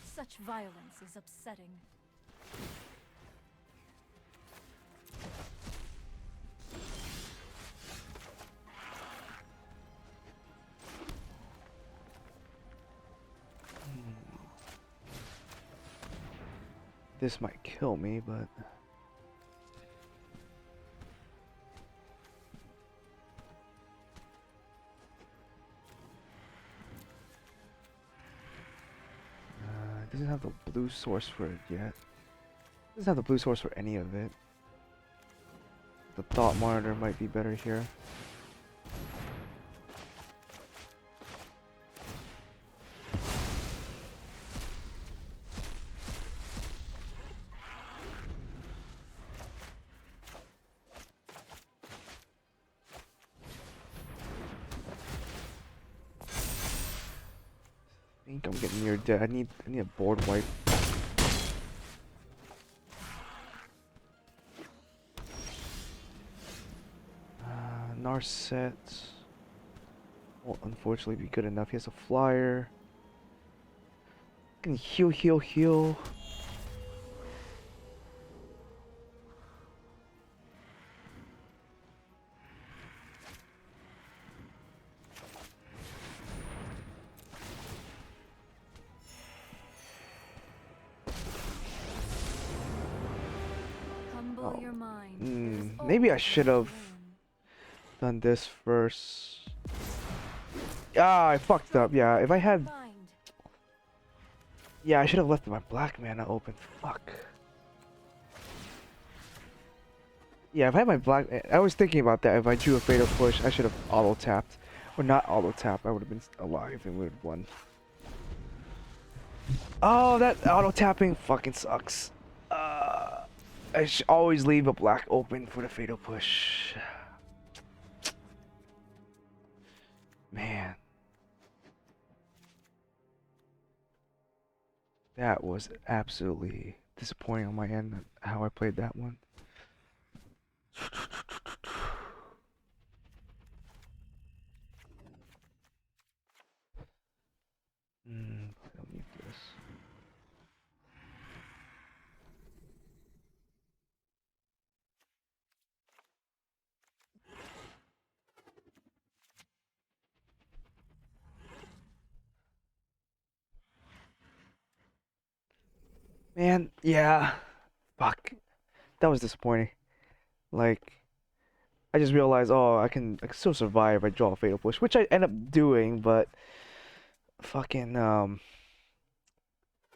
S2: Such violence is upsetting.
S1: This might kill me, but... it doesn't have the blue source for it yet. It doesn't have the blue source for any of it. The Thought Monitor might be better here. I think I'm getting near dead. I need a board wipe. Narset won't unfortunately be good enough. He has a flyer. Can heal.
S2: Humble
S1: Oh.
S2: your mind. There is
S1: Maybe I
S2: always
S1: should
S2: room
S1: have
S2: to learn.
S1: done this first. Ah, I fucked up. Yeah, if I had...
S2: Find.
S1: Yeah, I should have left my black mana open. Fuck. Yeah, if I had my black... I was thinking about that. If I drew a Fatal Push, I should have auto-tapped. Or not auto-tapped. I would have been alive and would have won. Oh, that auto-tapping fucking sucks. I should always leave a black open for the Fatal Push. Man. That was absolutely disappointing on my end, how I played that one. I don't need this. Man, yeah. Fuck. That was disappointing. Like, I just realized, oh, I can still survive if I draw a Fatal Push, which I end up doing, but fucking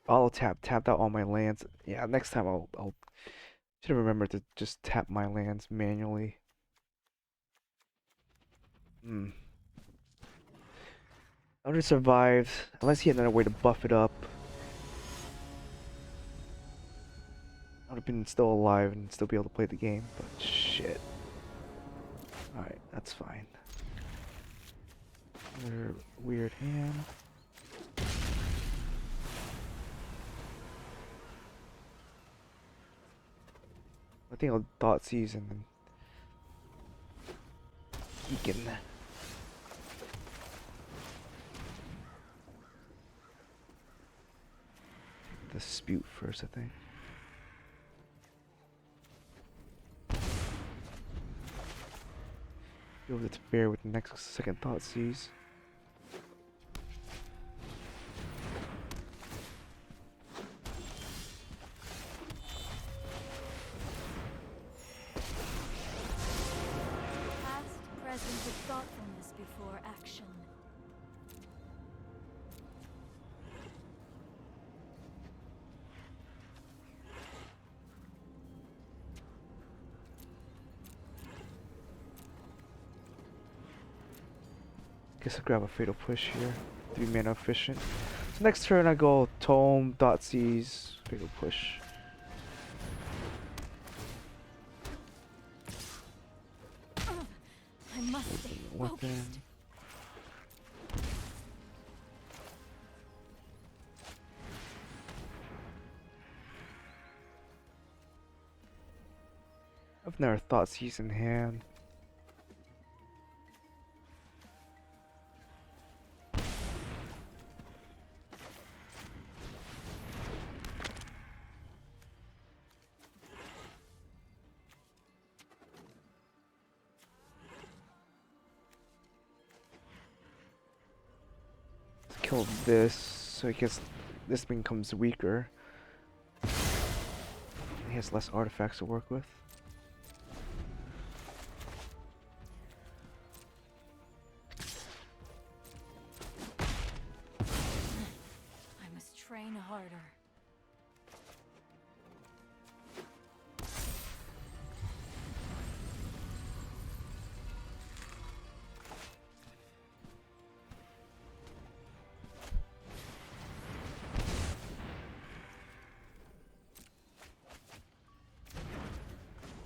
S1: auto tapped out all my lands. Yeah, next time I'll should have remembered to just tap my lands manually. I would have survived unless he had another way to buff it up. I would have been still alive and still be able to play the game, but shit. Alright, that's fine. Another weird hand. I think I'll dot season and he can dispute first, I think. Be able to bear with the next second thought seize.
S2: Past, present with thoughtfulness before action.
S1: Guess I'll grab a fatal push here. 3 mana efficient. So next turn I go Tome, Dotsies, fatal push.
S2: I must stay focused.
S1: Weapon. I've never thought Seize in hand. Let's kill this, so I guess this becomes weaker. He has less artifacts to work with.
S2: I must train harder.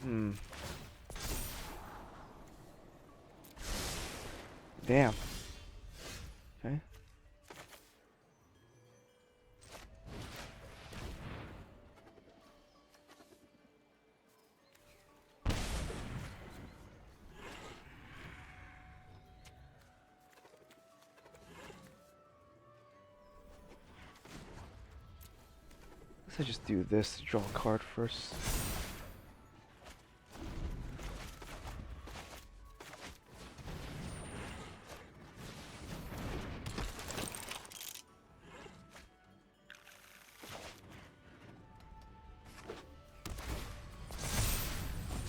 S1: Hmm. Damn. Okay. Let's just do this to draw a card first.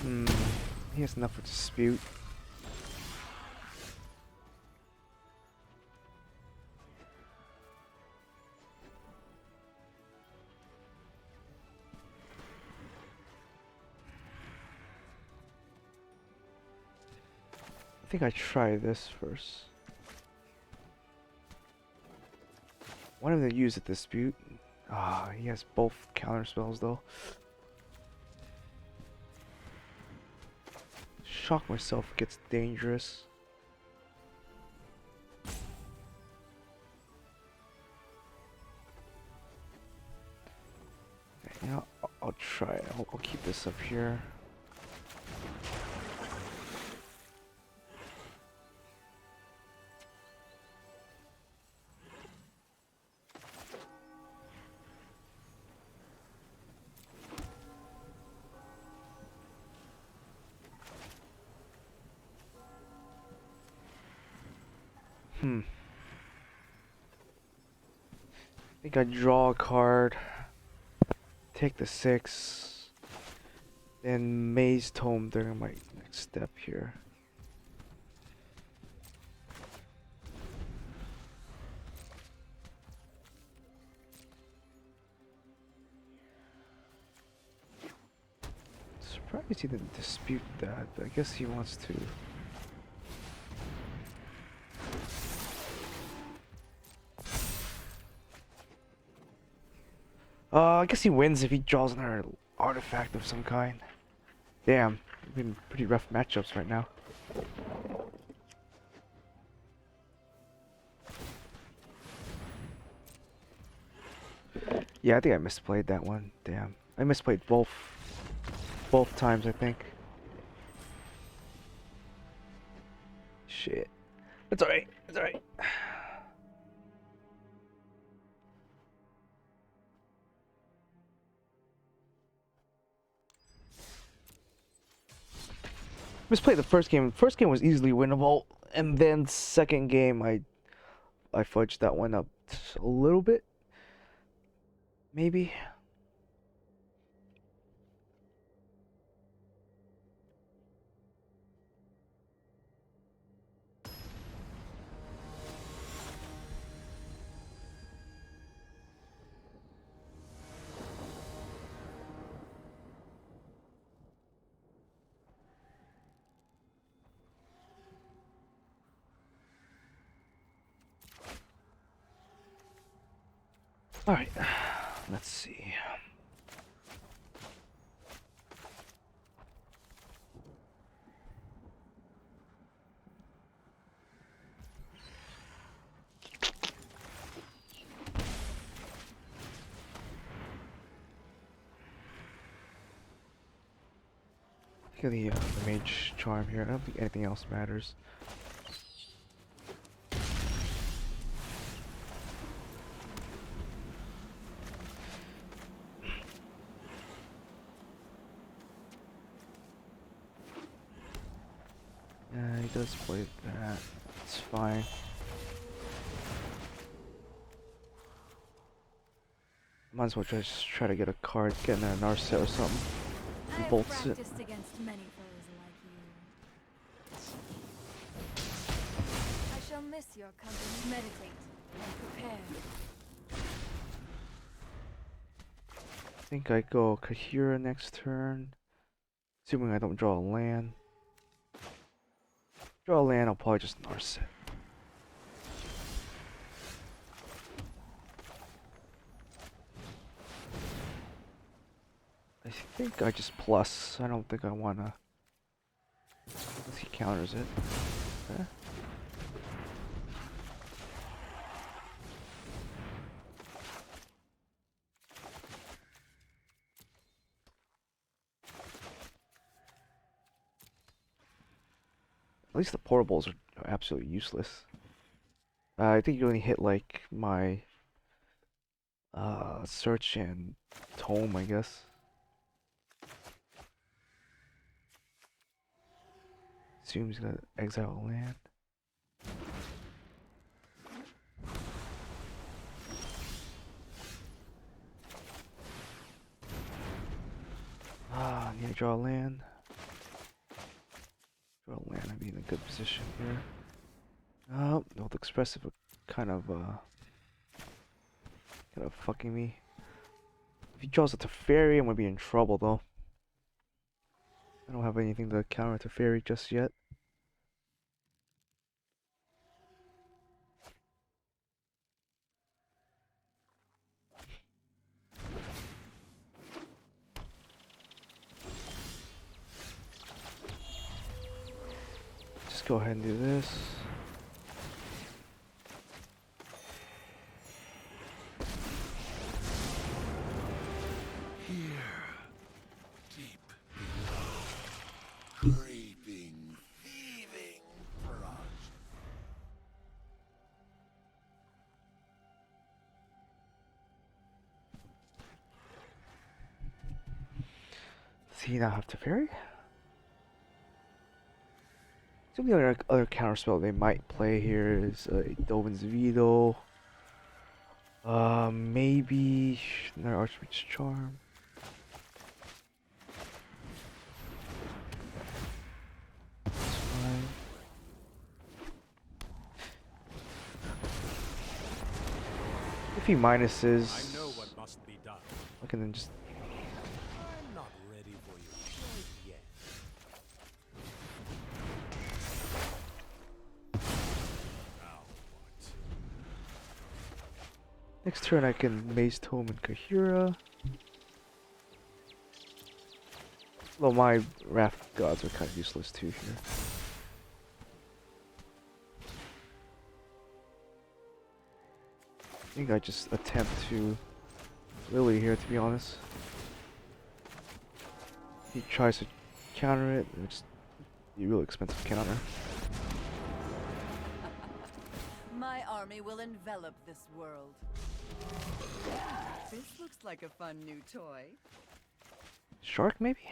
S1: Hmm. He has enough for dispute. I think I try this first. Want him to use a dispute. Ah, he has both counter spells though. Shock myself gets dangerous. Okay, you know, I'll try it. I'll keep this up here. Hmm. I think I draw a card. Take the 6. Then Maze Tome during my next step here. Surprised he didn't dispute that, but I guess he wants to. I guess he wins if he draws another artifact of some kind. Damn, we've been pretty rough matchups right now. Yeah, I think I misplayed that one. Damn, I misplayed both times, I think. Shit. It's alright. It's alright. Misplayed the first game. First game was easily winnable, and then second game I fudged that one up a little bit. Maybe. Alright, let's see. Look at the mage charm here. I don't think anything else matters. Yeah, he does play that. It's fine. Might as well just try to get a card, get in a Narset or something.
S2: I
S1: He
S2: have
S1: bolts it.
S2: practiced against many foes like you. I shall miss your company. Meditate and prepare.
S1: I think I go Kahira next turn. Assuming I don't draw a land. Draw a land, I'll probably just Narset. I think I just plus. I don't think I wanna. Unless he counters it. Okay. At least the portables are absolutely useless. I think you only hit like my search and tome, I guess. Assumes he's gonna exile a land. Ah, need to draw a land. Draw a land, I'd be in a good position here. Oh, North Expressive are kind of fucking me. If he draws a Teferi, I'm gonna be in trouble though. I don't have anything to counter Teferi just yet. Just go ahead and do this.
S3: Here, deep below, creeping, thieving Plat.
S1: Does he not have Teferi? Some of the other counterspell they might play here is Dovin's Veto. Maybe another Archmage's Charm. That's fine. If he minuses,
S4: I know what must be done.
S1: I can then just.
S4: I'm not ready for you quite yet. Now what?
S1: Next turn I can Maze Tome and Kahira. Though my Wrath Gods are kind of useless too here. I think I just attempt to Lily here, to be honest. He tries to counter it, and it's a real expensive counter.
S5: My army will envelop this world. This looks like a fun new toy.
S1: Shark, maybe?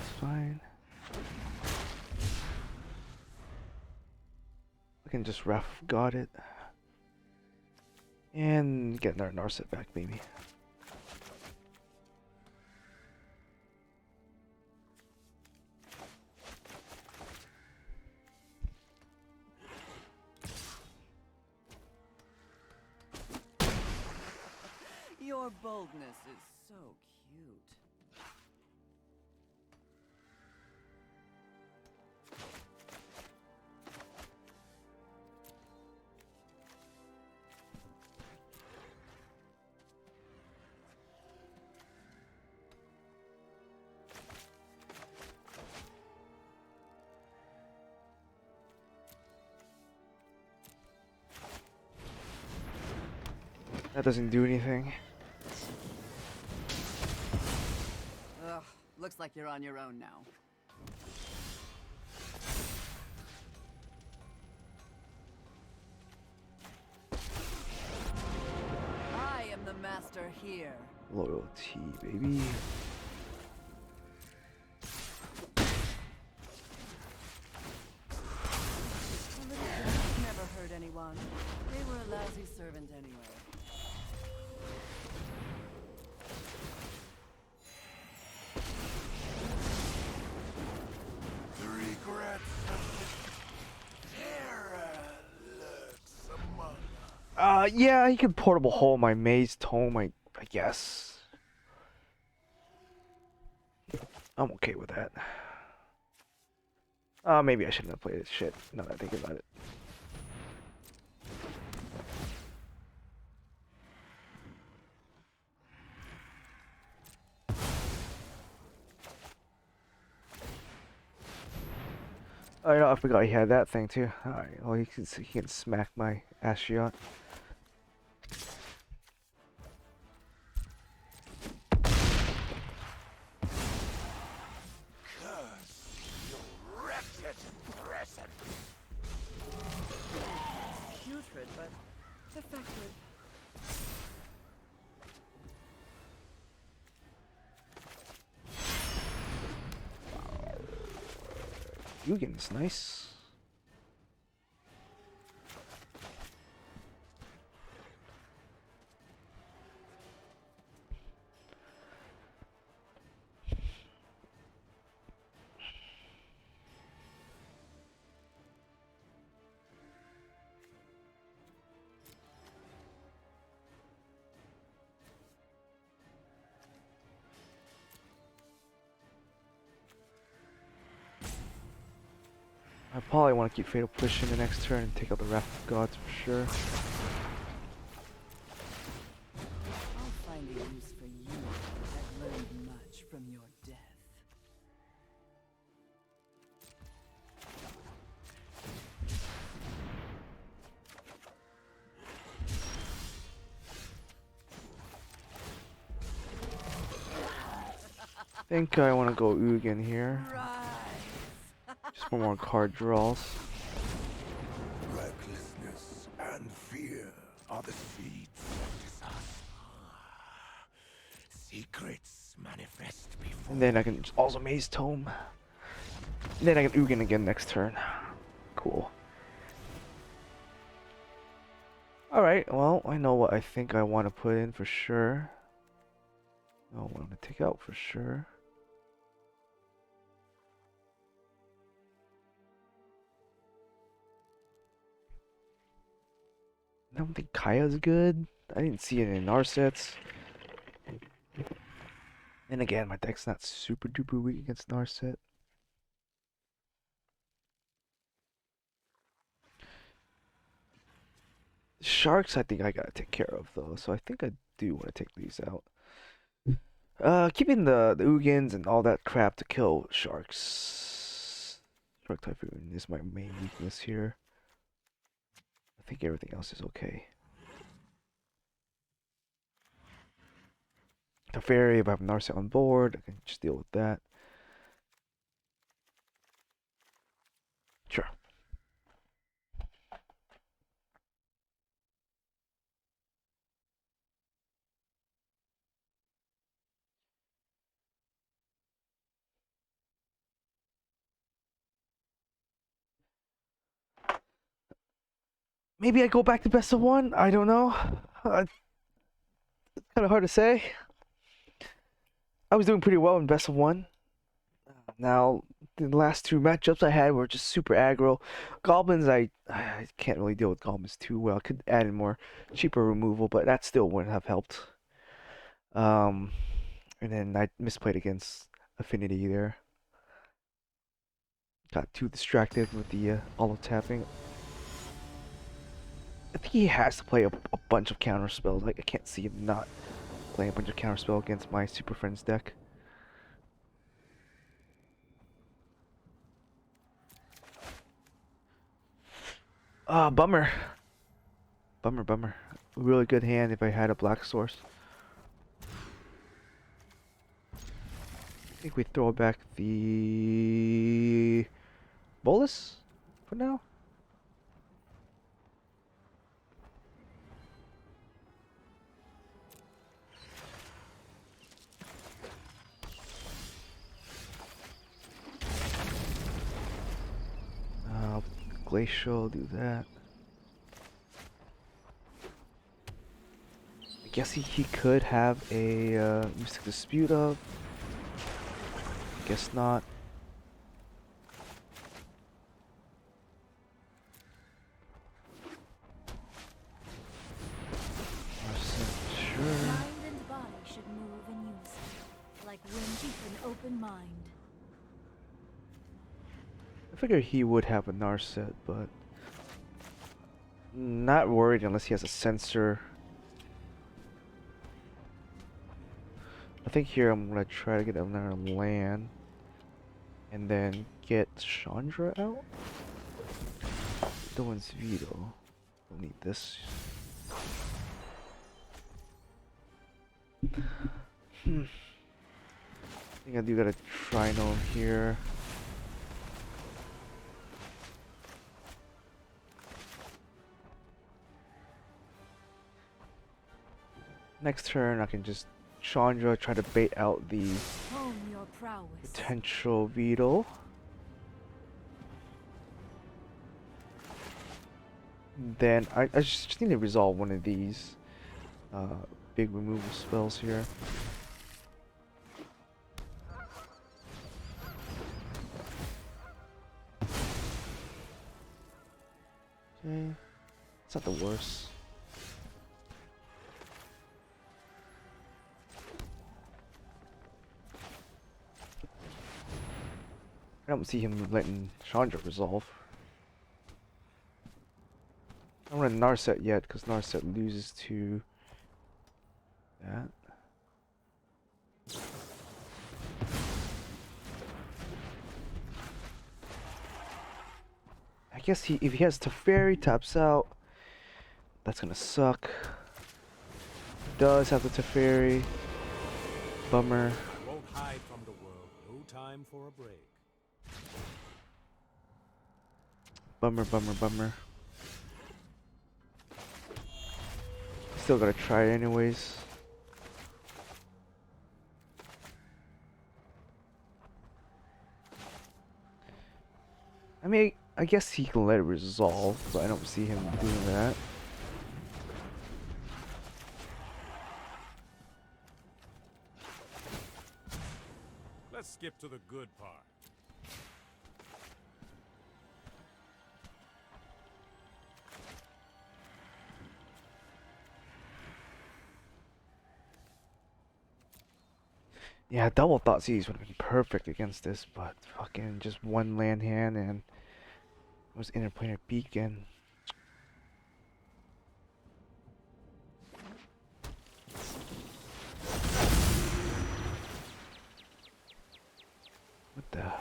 S1: It's fine. I can just Wrath God it. And get another Narset back, maybe.
S5: Your boldness is so cute.
S1: That doesn't do anything.
S5: Ugh, looks like you're on your own now. I am the master here.
S1: Loyalty, baby.
S5: A little death never hurt anyone. They were a lousy servant anyway.
S3: The regrets of the terror lurks among us.
S1: Yeah, he could portable hole my maze tome, I guess. I'm okay with that. Maybe I shouldn't have played this shit, now that I think about it. Oh, you know, I forgot he had that thing too. Alright, well, he can smack my ass shot.
S5: Putrid, but effective.
S1: Yugen's nice. I probably want to keep Fatal Push in the next turn and take out the Wrath of Gods for sure.
S5: I'll find a use for you. I've learned much from your death.
S1: I think I want to go Ugin here.
S5: Rise!
S1: Just for more card draws.
S3: Recklessness and fear are the seeds of disaster. Secrets manifest before.
S1: And then I can also Maze Tome. And then I can Ugin again next turn. Cool. Alright, well, I know what I think I want to put in for sure. I want to take out for sure. I don't think Kaya's good. I didn't see it in our sets. And again, my deck's not super duper weak against Narset. Sharks, I think I gotta take care of though, so I think I do want to take these out. Keeping the Ugins and all that crap to kill sharks. Shark Typhoon is my main weakness here. I think everything else is okay. The Fairy, if I have Narset on board, I can just deal with that. Sure. Maybe I go back to best of one. I don't know. It's kind of hard to say. I was doing pretty well in best of one. Now, the last two matchups I had were just super aggro. Goblins, I can't really deal with goblins too well. I could add in more cheaper removal, but that still wouldn't have helped. Um, and then I misplayed against Affinity there. Got too distracted with the auto tapping. I think he has to play a bunch of counter spells. Like I can't see him not playing a bunch of counter spell against my Super Friends deck. Bummer. Bummer. really good hand if I had a black source. I think we throw back the bolus for now. Glacial, do that. I guess he could have a Mystic Dispute up. Guess not. Sure.
S2: Mind and body should move in unison, like wind with an open mind.
S1: I figured he would have a Narset, but not worried unless he has a sensor. I think here I'm gonna try to get another land and then get Chandra out. Doan's Veto. Don't need this. I think I do got a Trinome here. Next turn I can just Chandra, try to bait out the
S2: Hone your prowess.
S1: potential Veto. Then I just need to resolve one of these big removal spells here. Okay, it's not the worst. I don't see him letting Chandra resolve. I don't run Narset yet because Narset loses to that. I guess if he has Teferi, taps out. That's gonna suck. Does have the Teferi. Bummer.
S4: I won't hide from the world. No time for a break.
S1: Bummer, bummer, bummer. Still gotta try it anyways. I mean, I guess he can let it resolve, but I don't see him doing that.
S4: Let's skip to the good part.
S1: Yeah, double thought Z's would have been perfect against this, but fucking just one land hand and it was interplanar beacon. What the hell?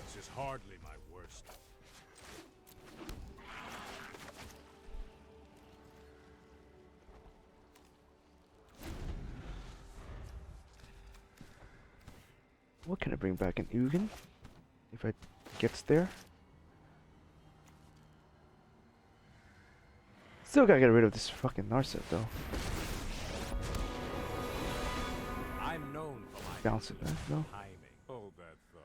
S4: This is hardly my worst.
S1: What can I bring back? An Ugin? If it gets there? Still gotta get rid of this fucking Narset though.
S4: I'm known for my
S1: Bounce it back, no?
S4: timing. Hold that thought.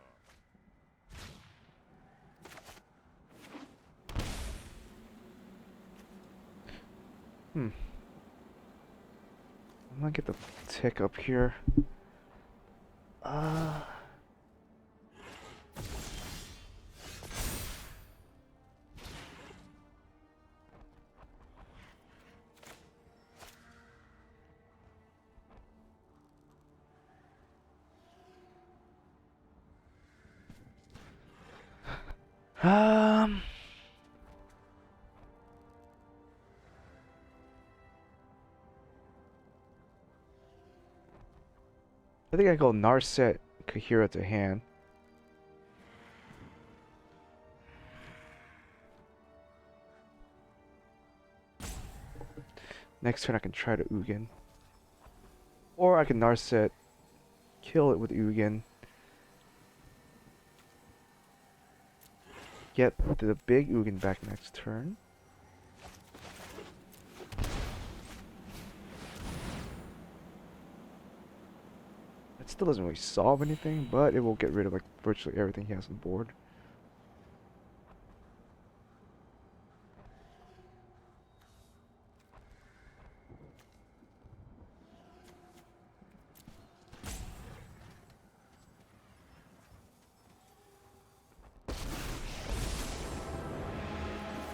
S1: I'm gonna get the tick up here. Um I think I go Narset Kahira to hand. Next turn I can try to Ugin. Or I can Narset, kill it with Ugin. Get the big Ugin back next turn. That still doesn't really solve anything, but it will get rid of like virtually everything he has on board.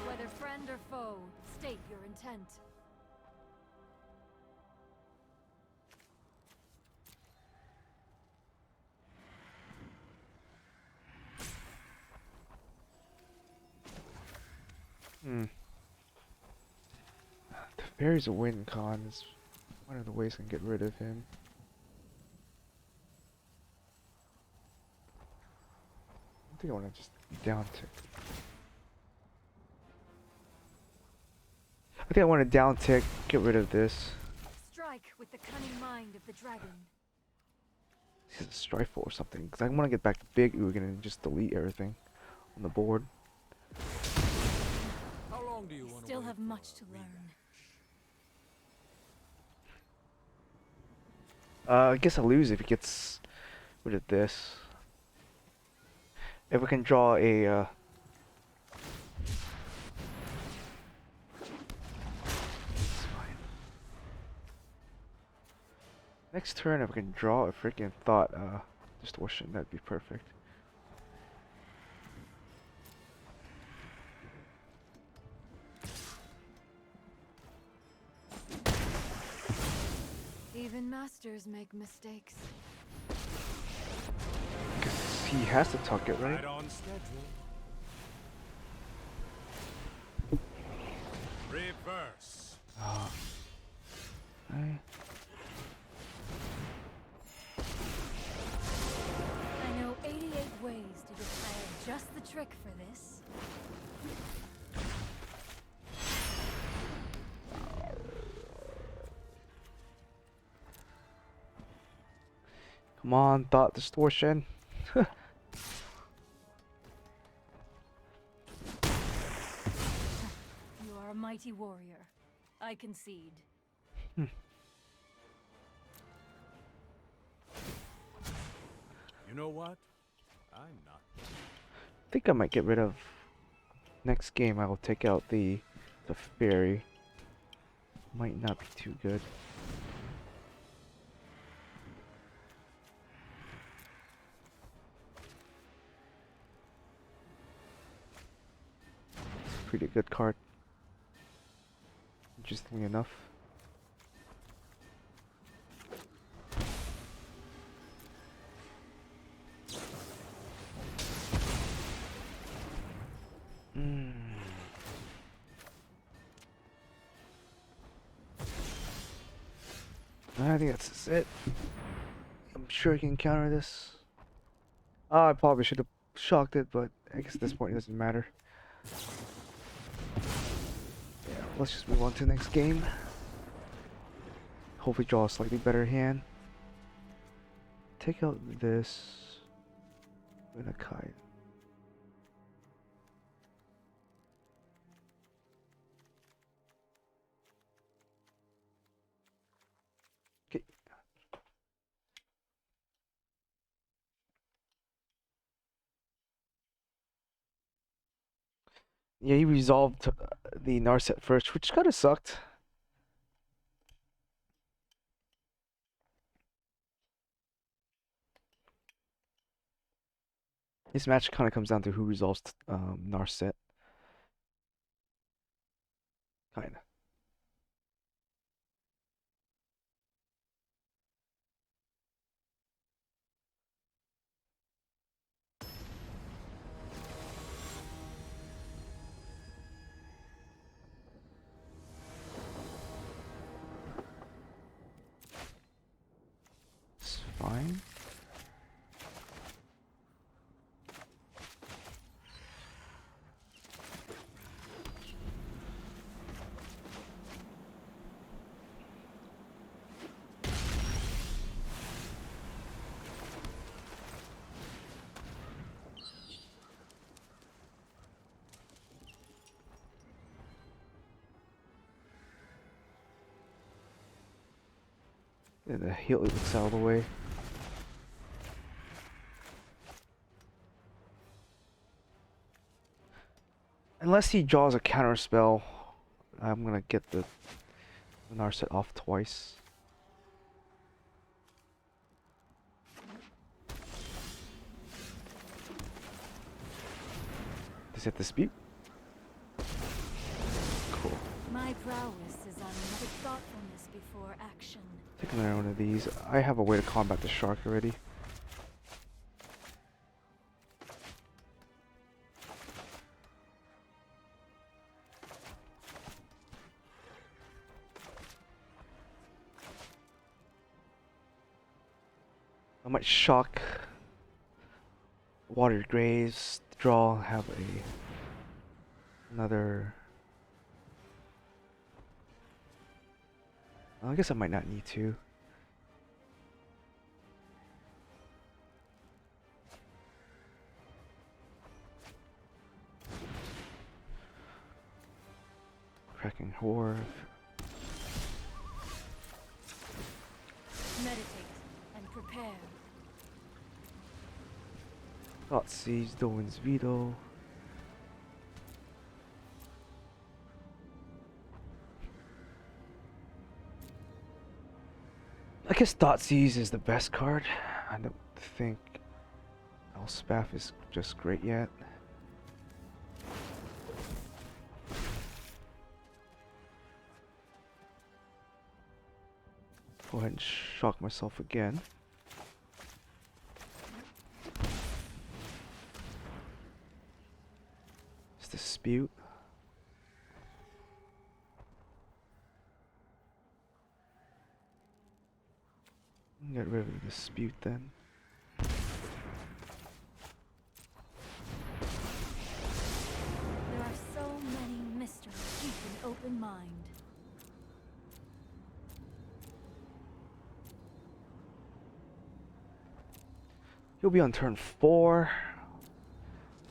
S2: Whether friend or foe, state your intent.
S1: Teferi's a win con is one of the ways I can get rid of him. I think I want to just down tick. I think I want to down tick, get rid of this.
S2: Strike with the cunning mind of the dragon.
S1: This is a Strifle or something, because I want to get back to big Ugin and just delete everything on the board.
S4: How long do you
S2: You
S4: want
S2: still
S4: to
S2: have much to learn.
S1: I guess I lose if he gets rid of this. If we can draw a it's fine. Next turn, if we can draw a freaking thought distortion, that'd be perfect.
S2: Even masters make mistakes.
S1: Because he has to tuck it, right?
S4: Right on schedule. Reverse.
S1: Right.
S2: I know 88 ways to declare just the trick for this.
S1: Come on, thought distortion.
S2: You are a mighty warrior. I concede.
S4: You know what? I'm not.
S1: I think I might get rid of. Next game, I will take out the fairy. Might not be too good. It's a pretty good card. Interestingly enough. I think that's it. I'm sure I can counter this. I probably should have shocked it, but I guess at this point it doesn't matter. Yeah, let's just move on to the next game. Hopefully draw a slightly better hand. Take out this and a kite. Okay. Yeah, he resolved the Narset first, which kind of sucked. This match kind of comes down to who resolves Narset. Kind of. It's fine. And the helix out of the way. Unless he draws a counter spell, I'm gonna get the Narset off twice. Does it dispute? Cool.
S2: My prowess is on another thoughtfulness before action.
S1: Take another one of these. I have a way to combat the shark already. I might shock Water Graves, draw, have another. Well, I guess I might not need to. Cracking Horde.
S2: Meditate and prepare.
S1: Thought Siege, Dolan's Veto. I guess Thoughtseize is the best card. I don't think Elspeth is just great yet. Go ahead and shock myself again. It's Dispute. Get rid of the Dispute then.
S2: There are so many mysteries. Keep an open mind.
S1: You'll be on turn 4.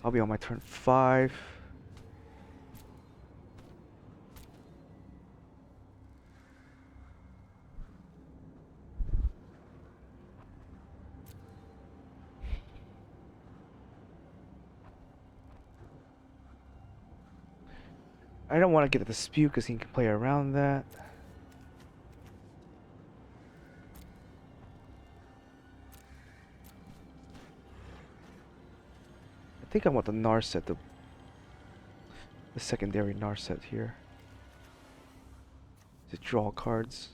S1: I'll be on my turn 5. I don't want to get a Dispute because he can play around that. I think I want the Narset, the secondary Narset here. To draw cards.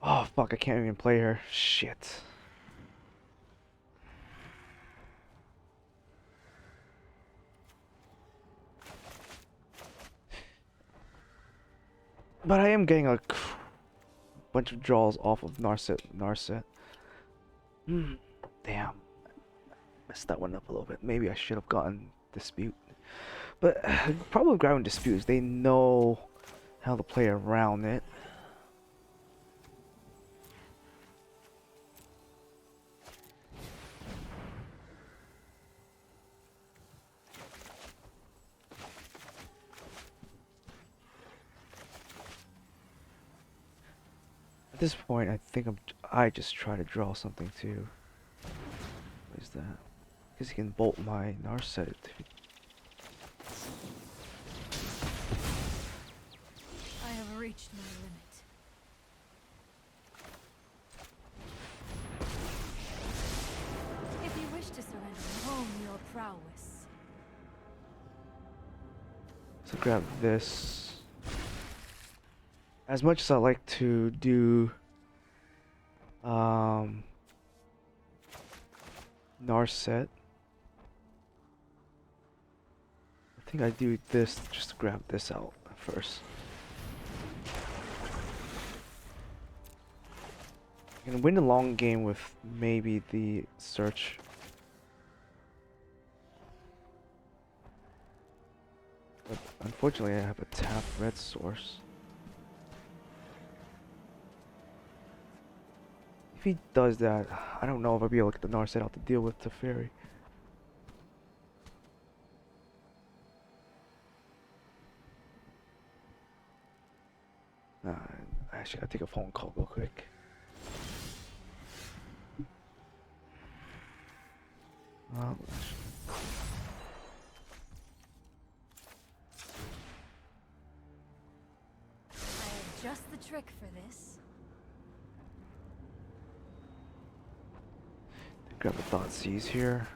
S1: Oh fuck, I can't even play her. Shit. But I am getting a bunch of draws off of Narset. Damn. Messed that one up a little bit. Maybe I should have gotten Dispute. But the problem with grabbing Dispute is they know how to play around it. At this point, I think I just try to draw something too. What is that? Because he can bolt my Narset.
S2: I have reached my limit. If you wish to surrender, hone your prowess.
S1: So grab this. As much as I like to do Narset, I think I do this just to grab this out first. I can win the long game with maybe the search. But unfortunately I have a tap red source. If he does that, I don't know if I'll be able to get the Narset out to deal with Teferi. Actually, I gotta take a phone call real quick. Um,
S2: I have just the trick for this.
S1: grab the thought C's here.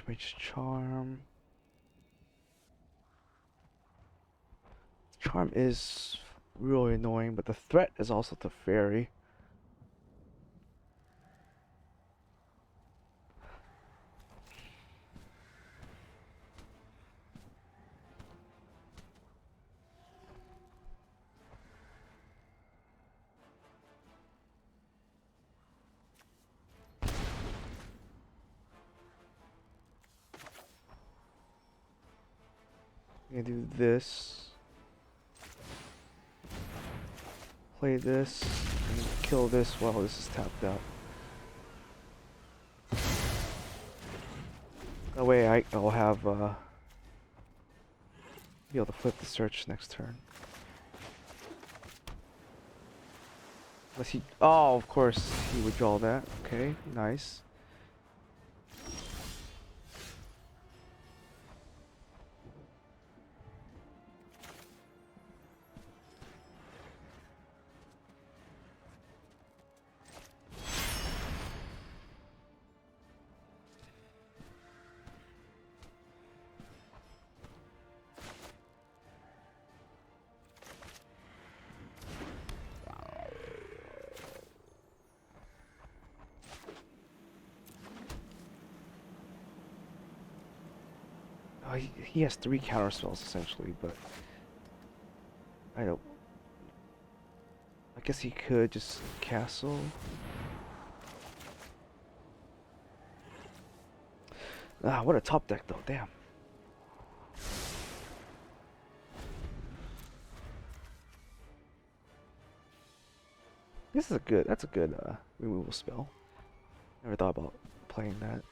S1: Archmage's charm. Charm is really annoying, but the threat is also the fairy. I'm gonna do this. Play this, and kill this while this is tapped out. That way I'll have be able to flip the search next turn. Unless he, oh, of course he would draw that. Okay, nice. He has 3 counter spells essentially, but I don't. I guess he could just castle. Ah, what a top deck though, damn. That's a good removal spell. Never thought about playing that.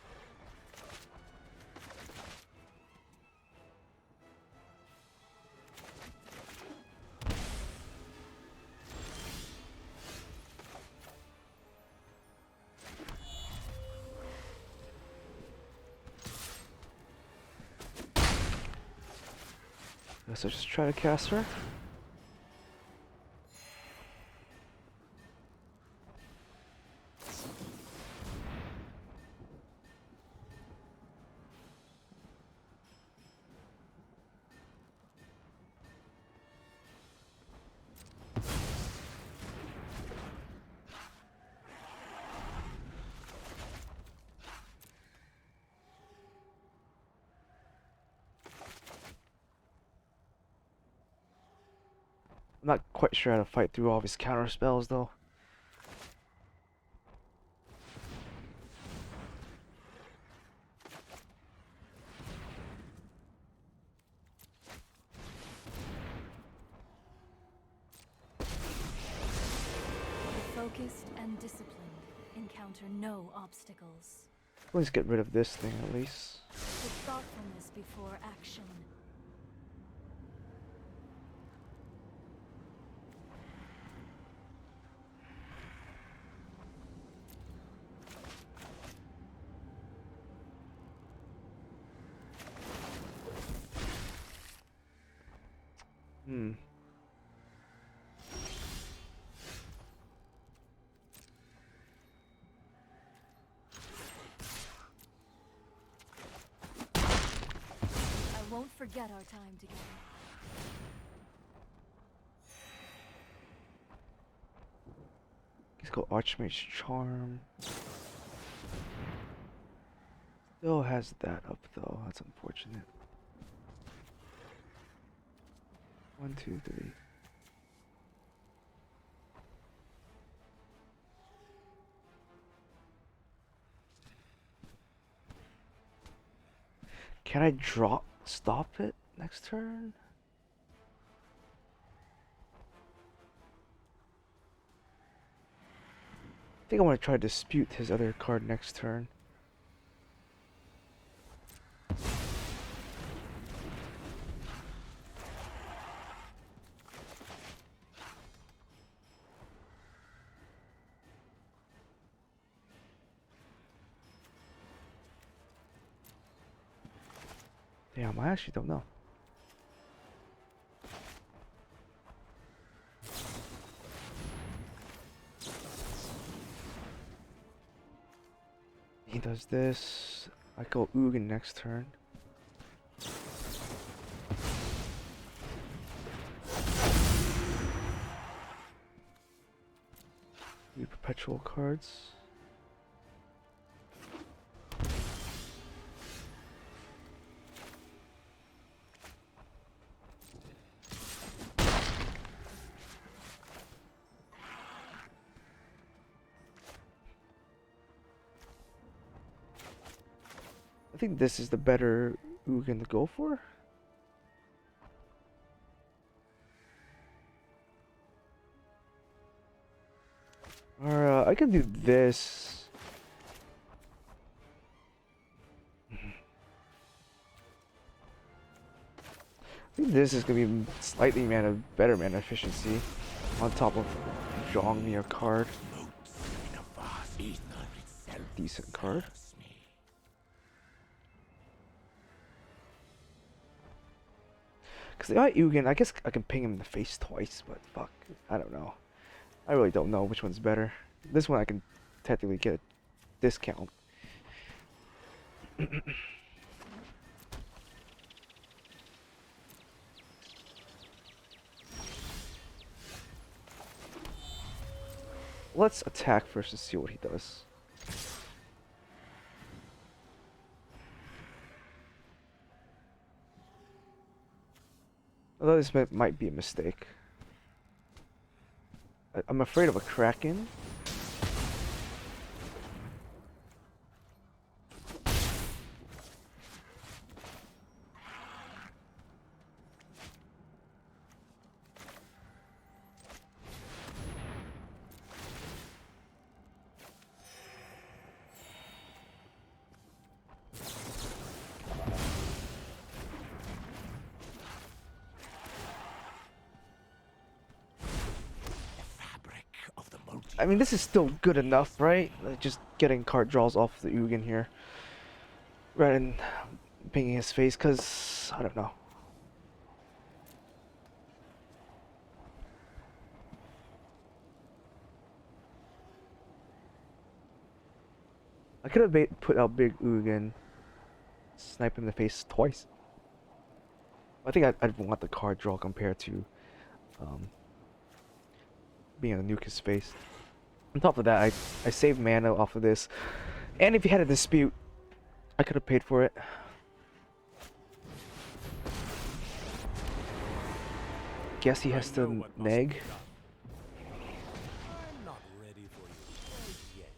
S1: So just try to cast her. I'm not quite sure how to fight through all of his counter spells though.
S2: The focused and disciplined encounter no obstacles.
S1: Let's get rid of this thing at least.
S2: With thoughtfulness before action.
S1: Hmm.
S2: I won't forget our time together.
S1: Let's go Archmage's Charm. Still has that up though. That's unfortunate. 1, 2, 3. Can I drop? stop it next turn. I think I want to try to dispute his other card next turn. Damn, I actually don't know. He does this. I go Ugin next turn. Perpetual cards. I think this is the better Ugin to go for. Or I can do this. I think this is gonna be slightly better mana efficiency on top of drawing me a card. Decent card. Because the Ugin, I guess I can ping him in the face twice, but fuck, I don't know. I really don't know which one's better. This one I can technically get a discount. Let's attack first to see what he does. Although this might be a mistake. I'm afraid of a Kraken. I mean, this is still good enough, right? Just getting card draws off the Ugin here. Rather than pinging his face, because, I don't know. I could have put out big Ugin, snipe him in the face twice. I think I'd want the card draw compared to being able to nuke his face. On top of that, I saved mana off of this. And if he had a dispute, I could have paid for it. Guess he has to neg.
S4: I'm not ready for you yet.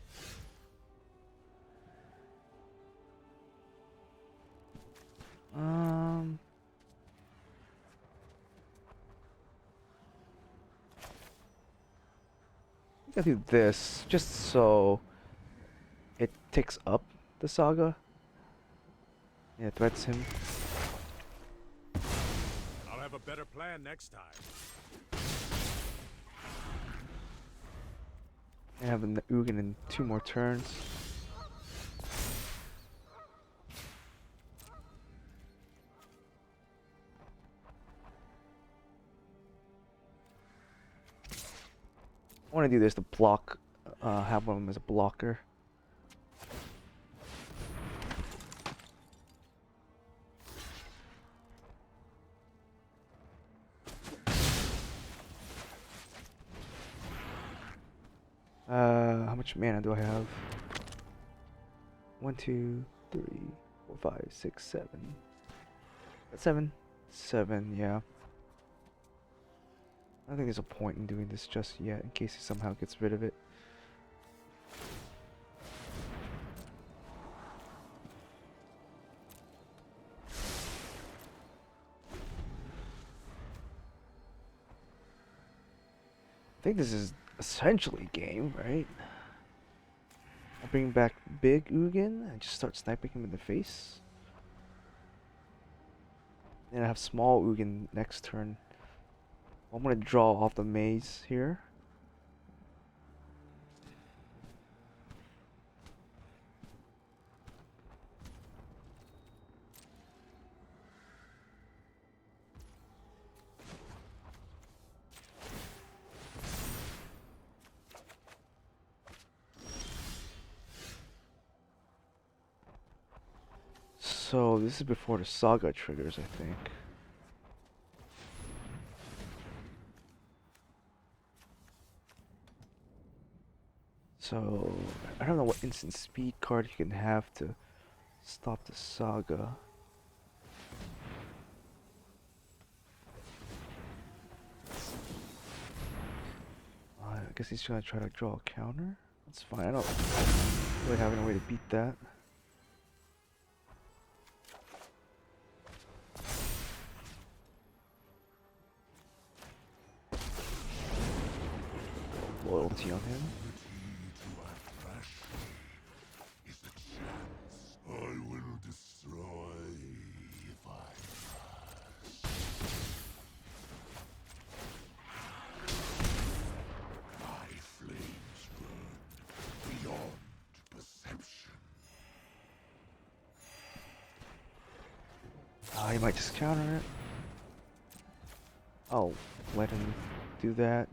S1: I think I'll do this just so it ticks up the saga. Yeah, threats him.
S4: I'll have a better plan next time.
S1: I have an Ugin in 2 more turns. I want to do this to block, have one of them as a blocker. How much mana do I have? 1, 2, 3, 4, 5, 6, 7. 7. 7, yeah. I don't think there's a point in doing this just yet, in case he somehow gets rid of it. I think this is essentially game, right? I bring back Big Ugin and just start sniping him in the face. Then I have Small Ugin next turn. I'm gonna draw off the maze here. So this is before the saga triggers, I think. So I don't know what instant speed card you can have to stop the saga. I guess he's gonna try to draw a counter. That's fine. I don't really have any way to beat that. Loyalty on him.
S3: I will destroy if I my flames burn beyond perception.
S1: He might just counter it. I'll let him do that.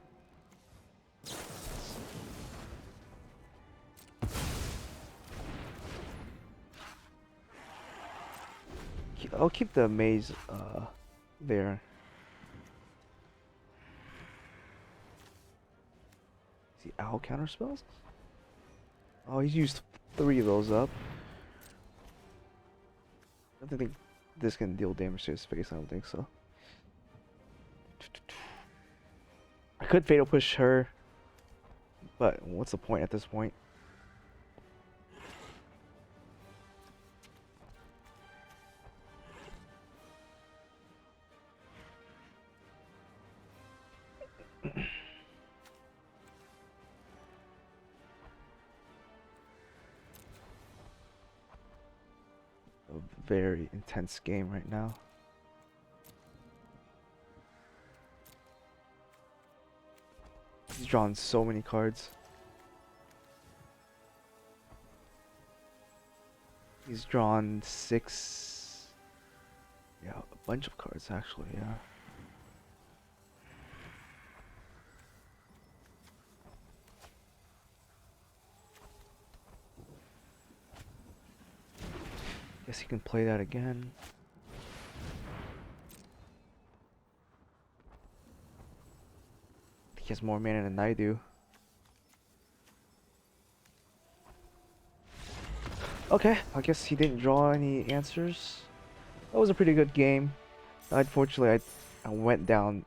S1: I'll keep the maze there. Is he owl counter spells? Oh, he's used 3 of those up. I don't think this can deal damage to his face. I don't think so. I could fatal push her, but what's the point at this point? A very intense game right now. He's drawn so many cards. He's drawn 6. Yeah, a bunch of cards actually, yeah. Guess he can play that again. He has more mana than I do. Okay, I guess he didn't draw any answers. That was a pretty good game. Unfortunately, I went down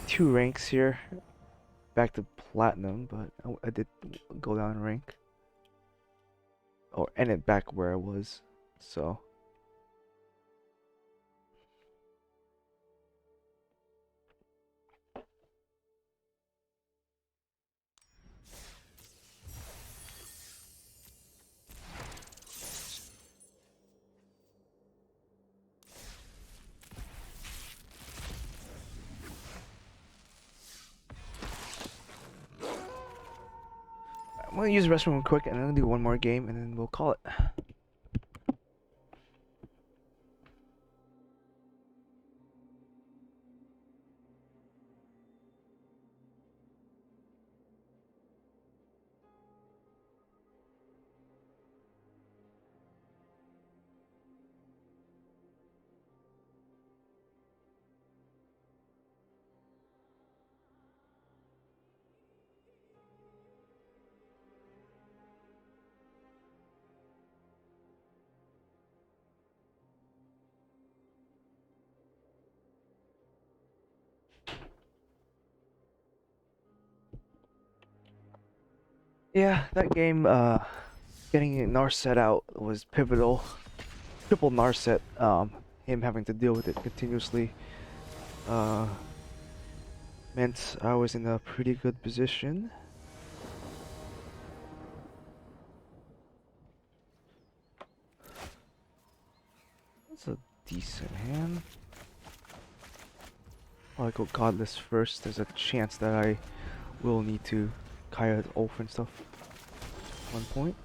S1: 2 ranks here. Back to platinum, but I did go down in rank. Or ended back where I was. So I'm gonna use the restroom real quick and I'm gonna do one more game and then we'll call it. Yeah, that game, getting Narset out was pivotal. Triple Narset, him having to deal with it continuously. Meant I was in a pretty good position. That's a decent hand. I go Godless first. There's a chance that I will need to Kaya Ulf and stuff at one point.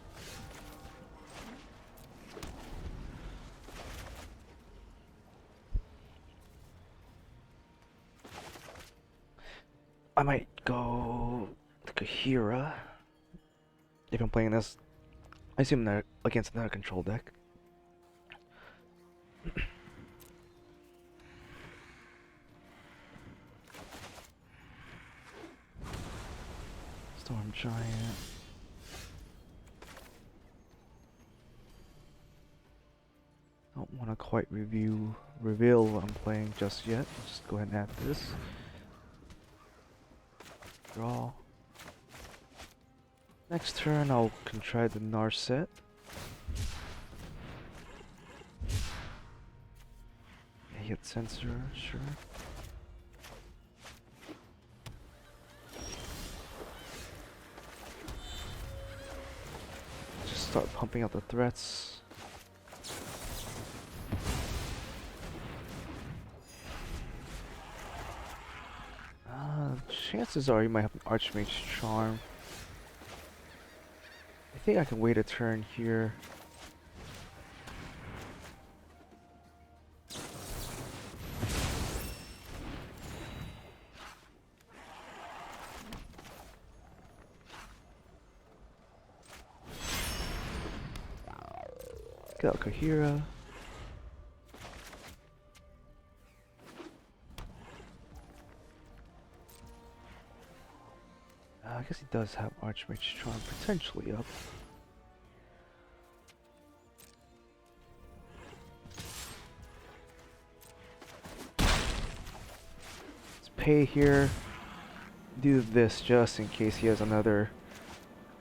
S1: I might go Kahira if I'm playing this. I assume they're against another control deck. Storm Giant. Don't want to quite reveal what I'm playing just yet. I'll just go ahead and add this. Draw. Next turn can try the Narset. Hit sensor, sure. Just start pumping out the threats. Chances are you might have an Archmage Charm. I think I can wait a turn here. Get out Kahira. I guess he does have Archmage Charm potentially up. Let's pay here. Do this just in case he has another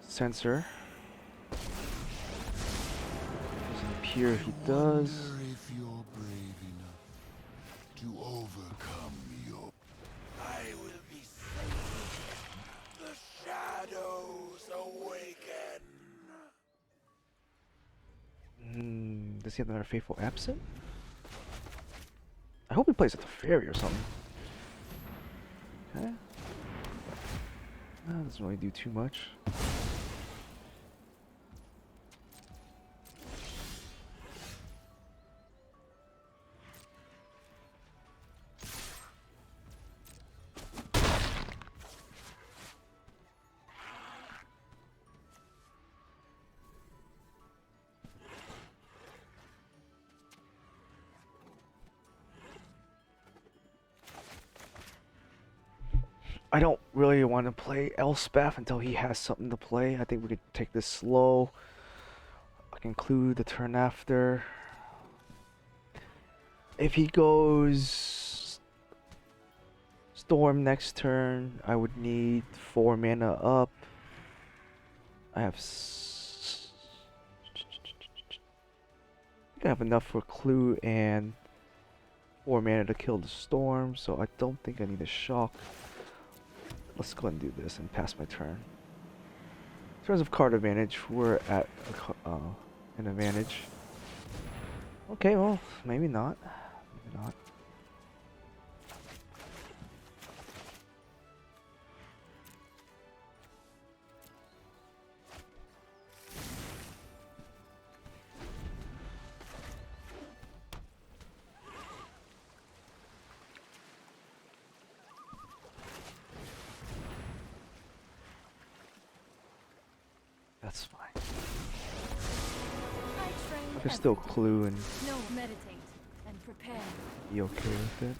S1: sensor. Doesn't appear he does.
S3: Wonder if you're brave enough to overcome your. I will be saved. The shadows awaken.
S1: Does he have another Faithful Absent? I hope he plays at the Fairy or something. Okay. Doesn't really do too much. I don't really want to play Elspeth until he has something to play. I think we could take this slow. I can include the turn after. If he goes Storm next turn, I would need 4 mana up. I have I have enough for Clue and 4 mana to kill the Storm, so I don't think I need a Shock. Let's go ahead and do this and pass my turn. In terms of card advantage, we're at an advantage. Okay, well, maybe not. Maybe not. That's fine.
S2: I train
S1: I can still
S2: everything.
S1: clue and
S2: No, meditate and prepare.
S1: be okay with it.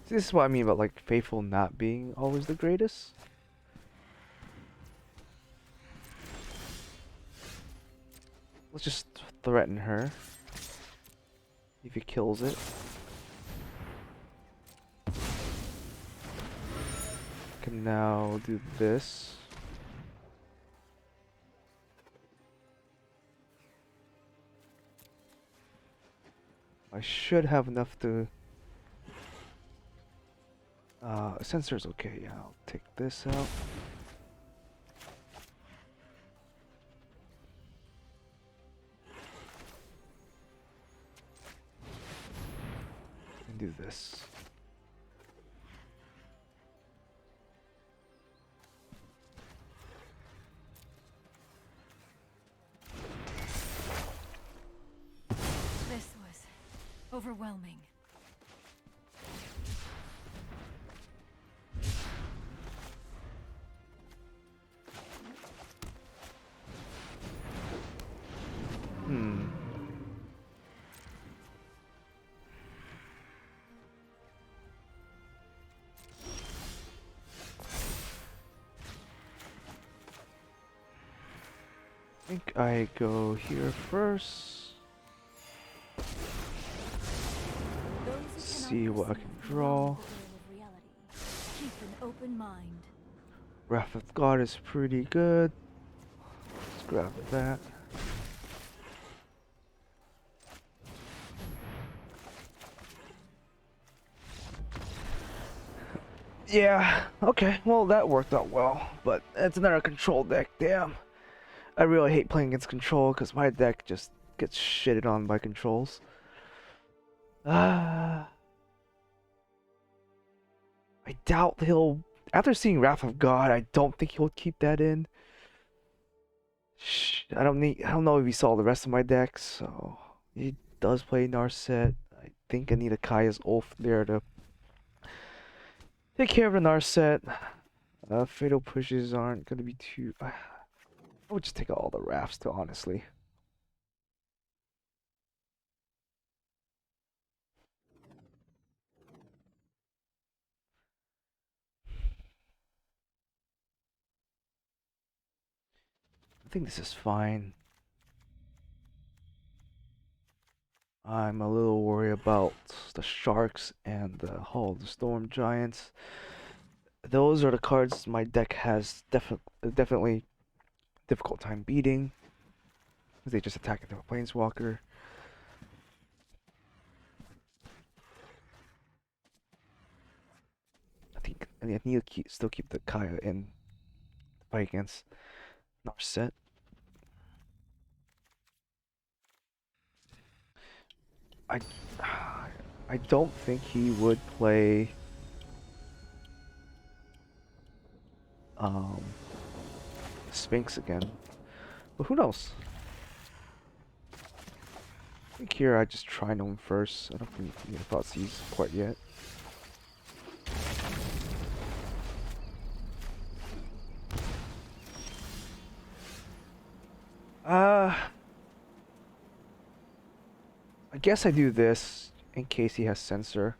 S1: See, this is what I mean about like Faithful not being always the greatest. Let's just threaten her. If he kills it. Can now do this. I should have enough to. Sensor's okay. Yeah, I'll take this out. And do this.
S2: This was overwhelming.
S1: Hmm. I think I go here first.
S2: Those who cannot
S1: See what I
S2: perceive
S1: can
S2: beyond
S1: draw.
S2: the veil of reality, keep an open mind.
S1: Wrath of God is pretty good. Let's grab that. Yeah, okay, well that worked out well, but it's another control deck, damn. I really hate playing against control because my deck just gets shitted on by controls. I doubt he'll, after seeing Wrath of God, I don't think he'll keep that in. I don't know if he saw the rest of my deck, so he does play Narset. I think I need a Kaya's Oath there to take care of the Narset. Fatal pushes aren't gonna be too. I would just take out all the rafts, too, honestly. I think this is fine. I'm a little worried about the Sharks and the Hall of the Storm Giants. Those are the cards my deck has definitely difficult time beating. They just attack into a Planeswalker. I need to still keep the Kaya in the fight against Narset. I I don't think he would play um Sphinx again. But who knows? I think here I just try him first. I don't think he thought he's quite yet. I guess I do this in case he has sensor.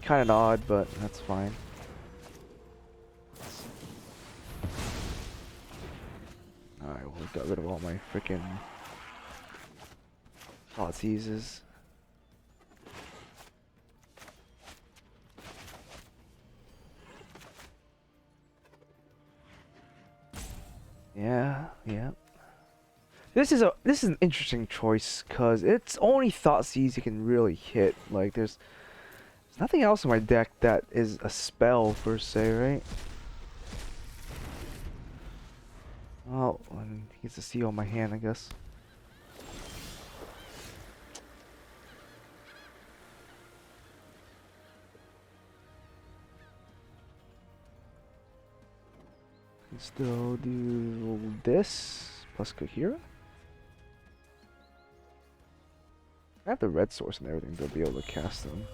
S1: Kind of odd, but that's fine. Alright, well, we got rid of all my freaking Thoughtseizes. Yeah. This is an interesting choice because it's only Thoughtseize you can really hit. Like there's nothing else in my deck that is a spell per se, right? Oh, and he gets to see all my hand, I guess. Can still do this plus Kahira. I have the red source and everything to be able to cast them.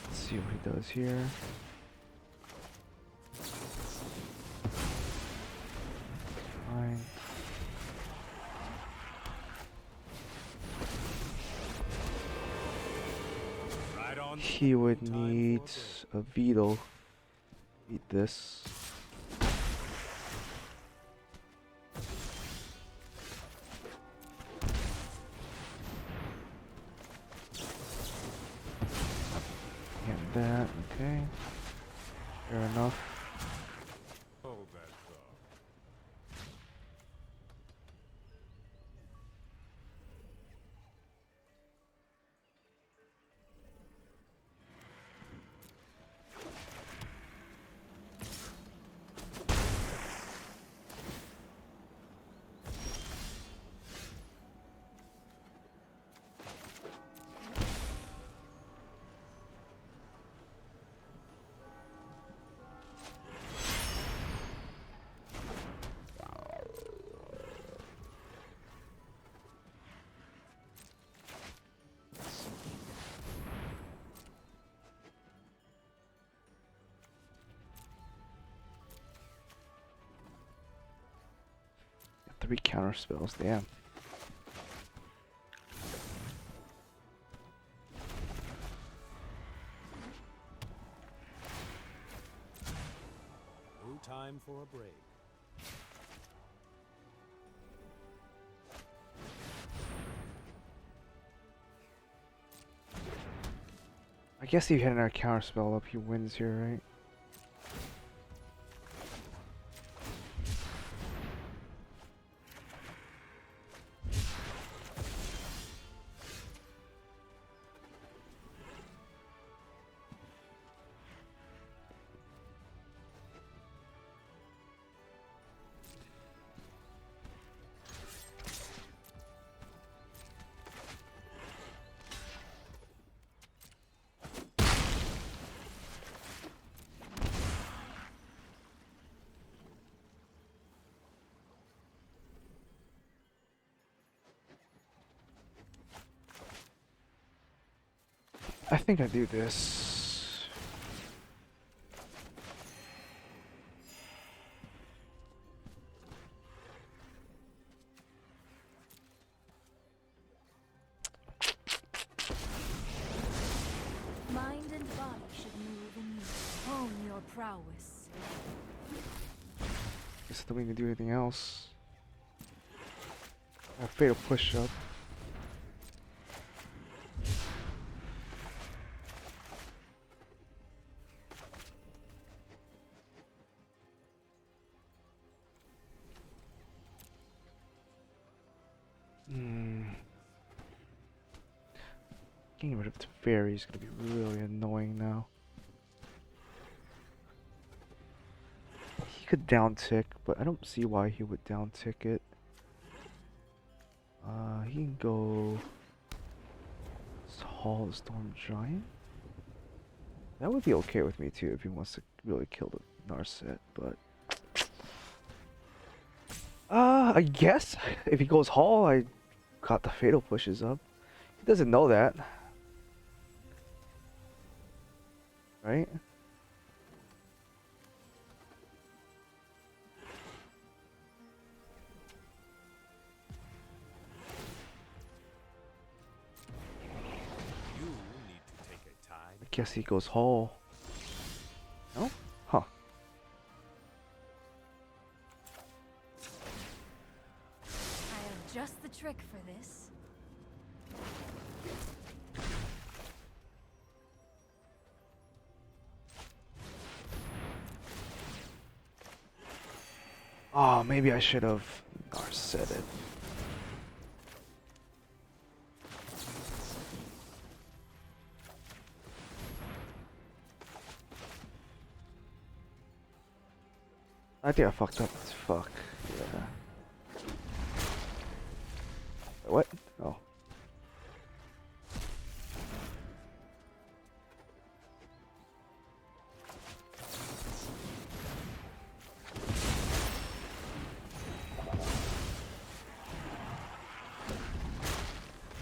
S1: Let's see what he does here. Fine.
S4: Right on
S1: he would
S4: No time
S1: need
S4: for
S1: a veto. Eat this. And that, okay. Fair enough.
S4: hold that thought.
S1: Three counter spells, damn.
S4: No time for a break.
S1: I guess if you hit another counter spell up, he wins here, right? I think I do this.
S2: Mind and body should move in you. Hone your prowess.
S1: Guess I don't need to do anything else. A fatal push up. Getting rid of the fairy is gonna be really annoying now. He could down tick, but I don't see why he would down tick it. He can go Hall of Storm Giant. That would be okay with me too if he wants to really kill the Narset, but I guess if he goes Hall, I got the fatal pushes up. He doesn't know that. Right?
S4: You need to take a time.
S1: I guess he goes Hall. No? Huh.
S2: I have just the trick for this.
S1: Oh, maybe I should have Narset it. I think I fucked up. Fuck. Yeah. What? Oh.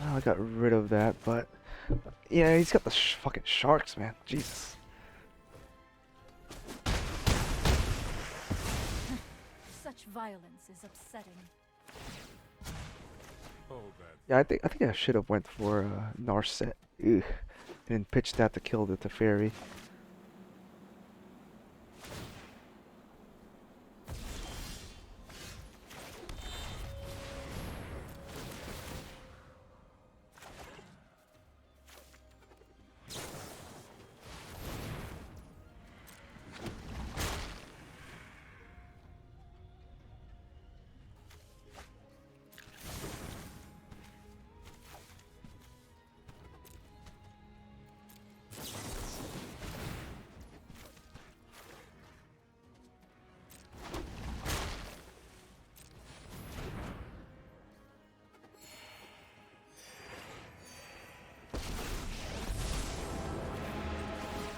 S1: Oh, I got rid of that, but yeah, he's got the fucking sharks, man. Jesus.
S2: Such violence is upsetting.
S4: Hold that.
S1: Yeah, I think I should have went for Narset. Ugh. And pitch that to kill the Teferi.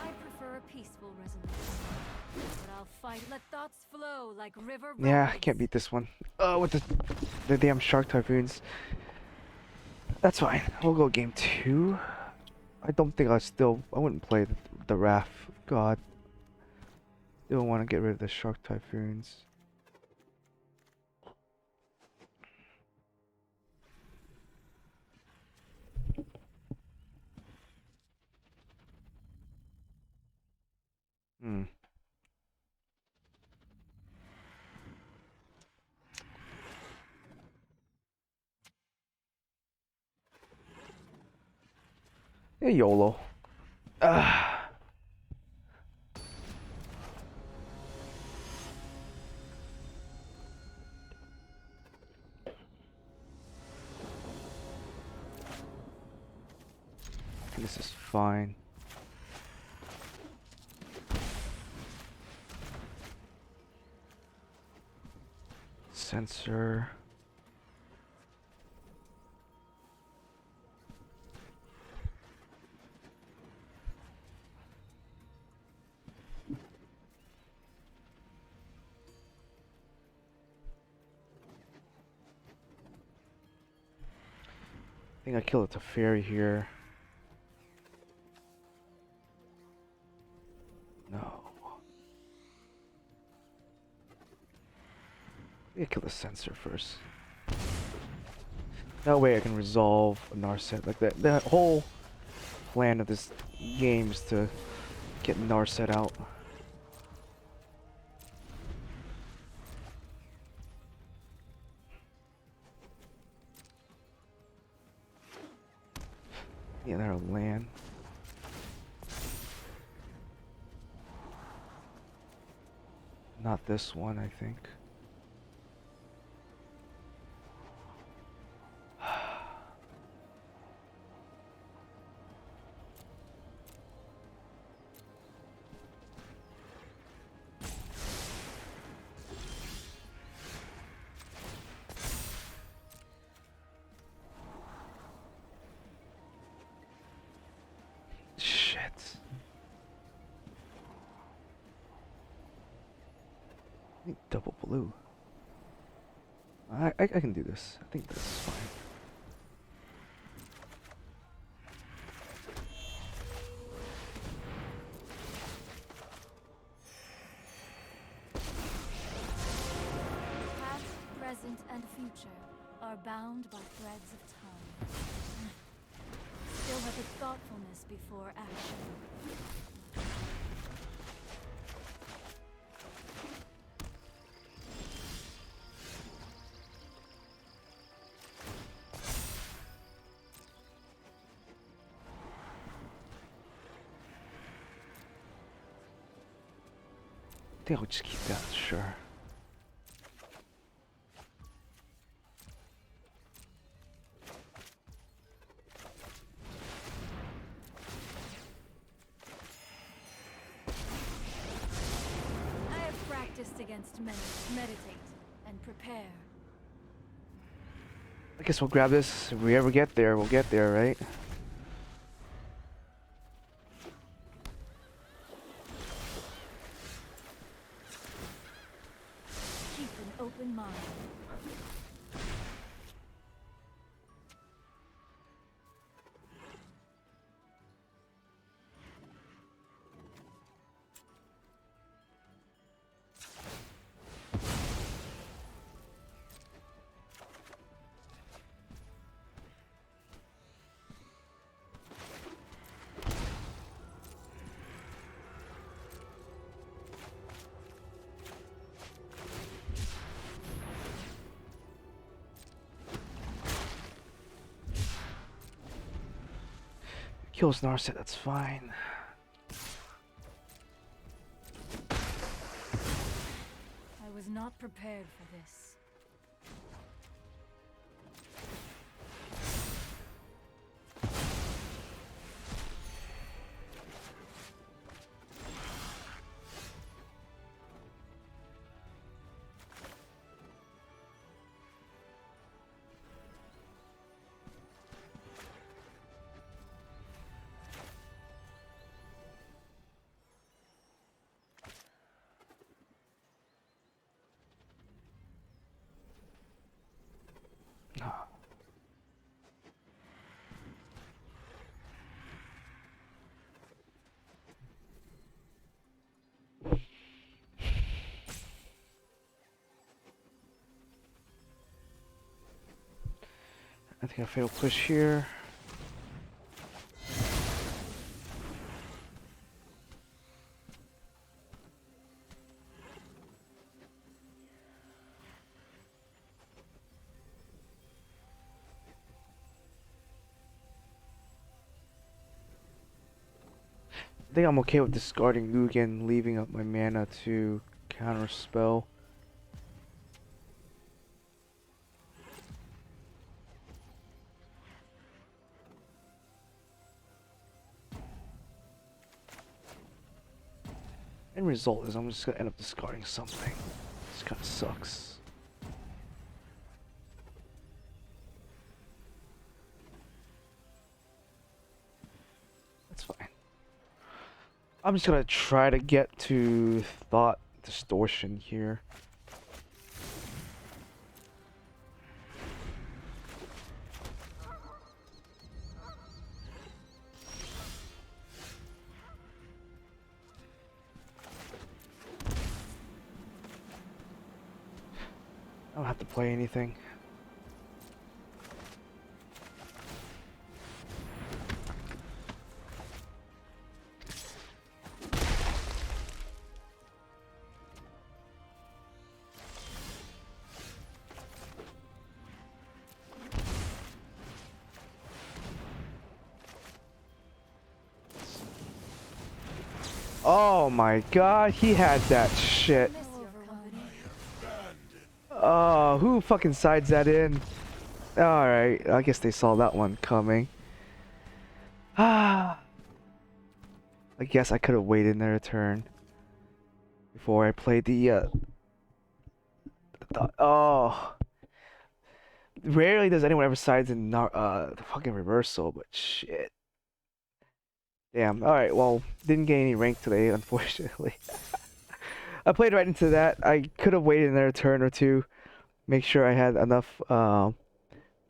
S2: I prefer a peaceful resolution. But I'll fight. Let thoughts flow like river
S1: Yeah, I
S2: rapids.
S1: can't beat this one. With the damn Shark Typhoons. That's fine. We'll go game 2. I don't think I wouldn't play the Wrath God. Still want to get rid of the Shark Typhoons. Hmm. Yeah, YOLO. Ah. I think this is fine. Sensor. I think I killed a Teferi here. No. I kill the sensor first. That way I can resolve a Narset. Like that whole plan of this game is to get Narset out. Yeah, that'll land. Not this one, I think. Shit. I need double blue. I can do this. I think this is fine.
S2: Past, present, and future are bound by threads of time. Still have the thoughtfulness before action.
S1: I think I'll just keep that, sure.
S2: I have practiced against many. Meditate and prepare.
S1: I guess we'll grab this. If we ever get there, we'll get there, right?
S2: Keep an open mind.
S1: Kills Narset, that's fine.
S2: I was not prepared for this.
S1: I think I failed push here. I think I'm okay with discarding Lugan, leaving up my mana to counter spell. End result is I'm just gonna end up discarding something. This kind of sucks. That's fine. I'm just gonna try to get to Thought Distortion here. I don't have to play anything. Oh my god, he had that shit.
S2: Miss your company.
S1: Oh, who fucking sides that in? Alright, I guess they saw that one coming. Ah, I guess I could have waited their turn before I played oh. Rarely does anyone ever sides in the fucking reversal, but shit. Damn. Alright, well, didn't gain any rank today, unfortunately. I played right into that. I could have waited another turn or two, make sure I had enough for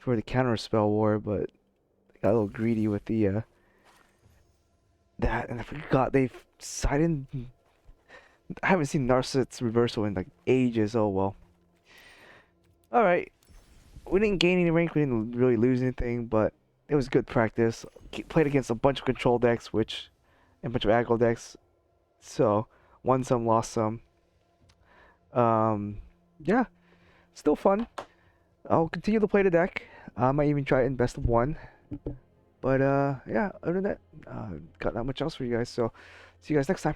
S1: the counter spell war, but I got a little greedy with the that, and I forgot they've sided. I haven't seen Narset's reversal in like ages. Oh well. Alright. We didn't gain any rank, we didn't really lose anything, but it was good practice. Played against a bunch of control decks, and a bunch of aggro decks. So, won some, lost some. Yeah, still fun. I'll continue to play the deck. I might even try it in best of one. But yeah, other than that, got not much else for you guys. So, see you guys next time.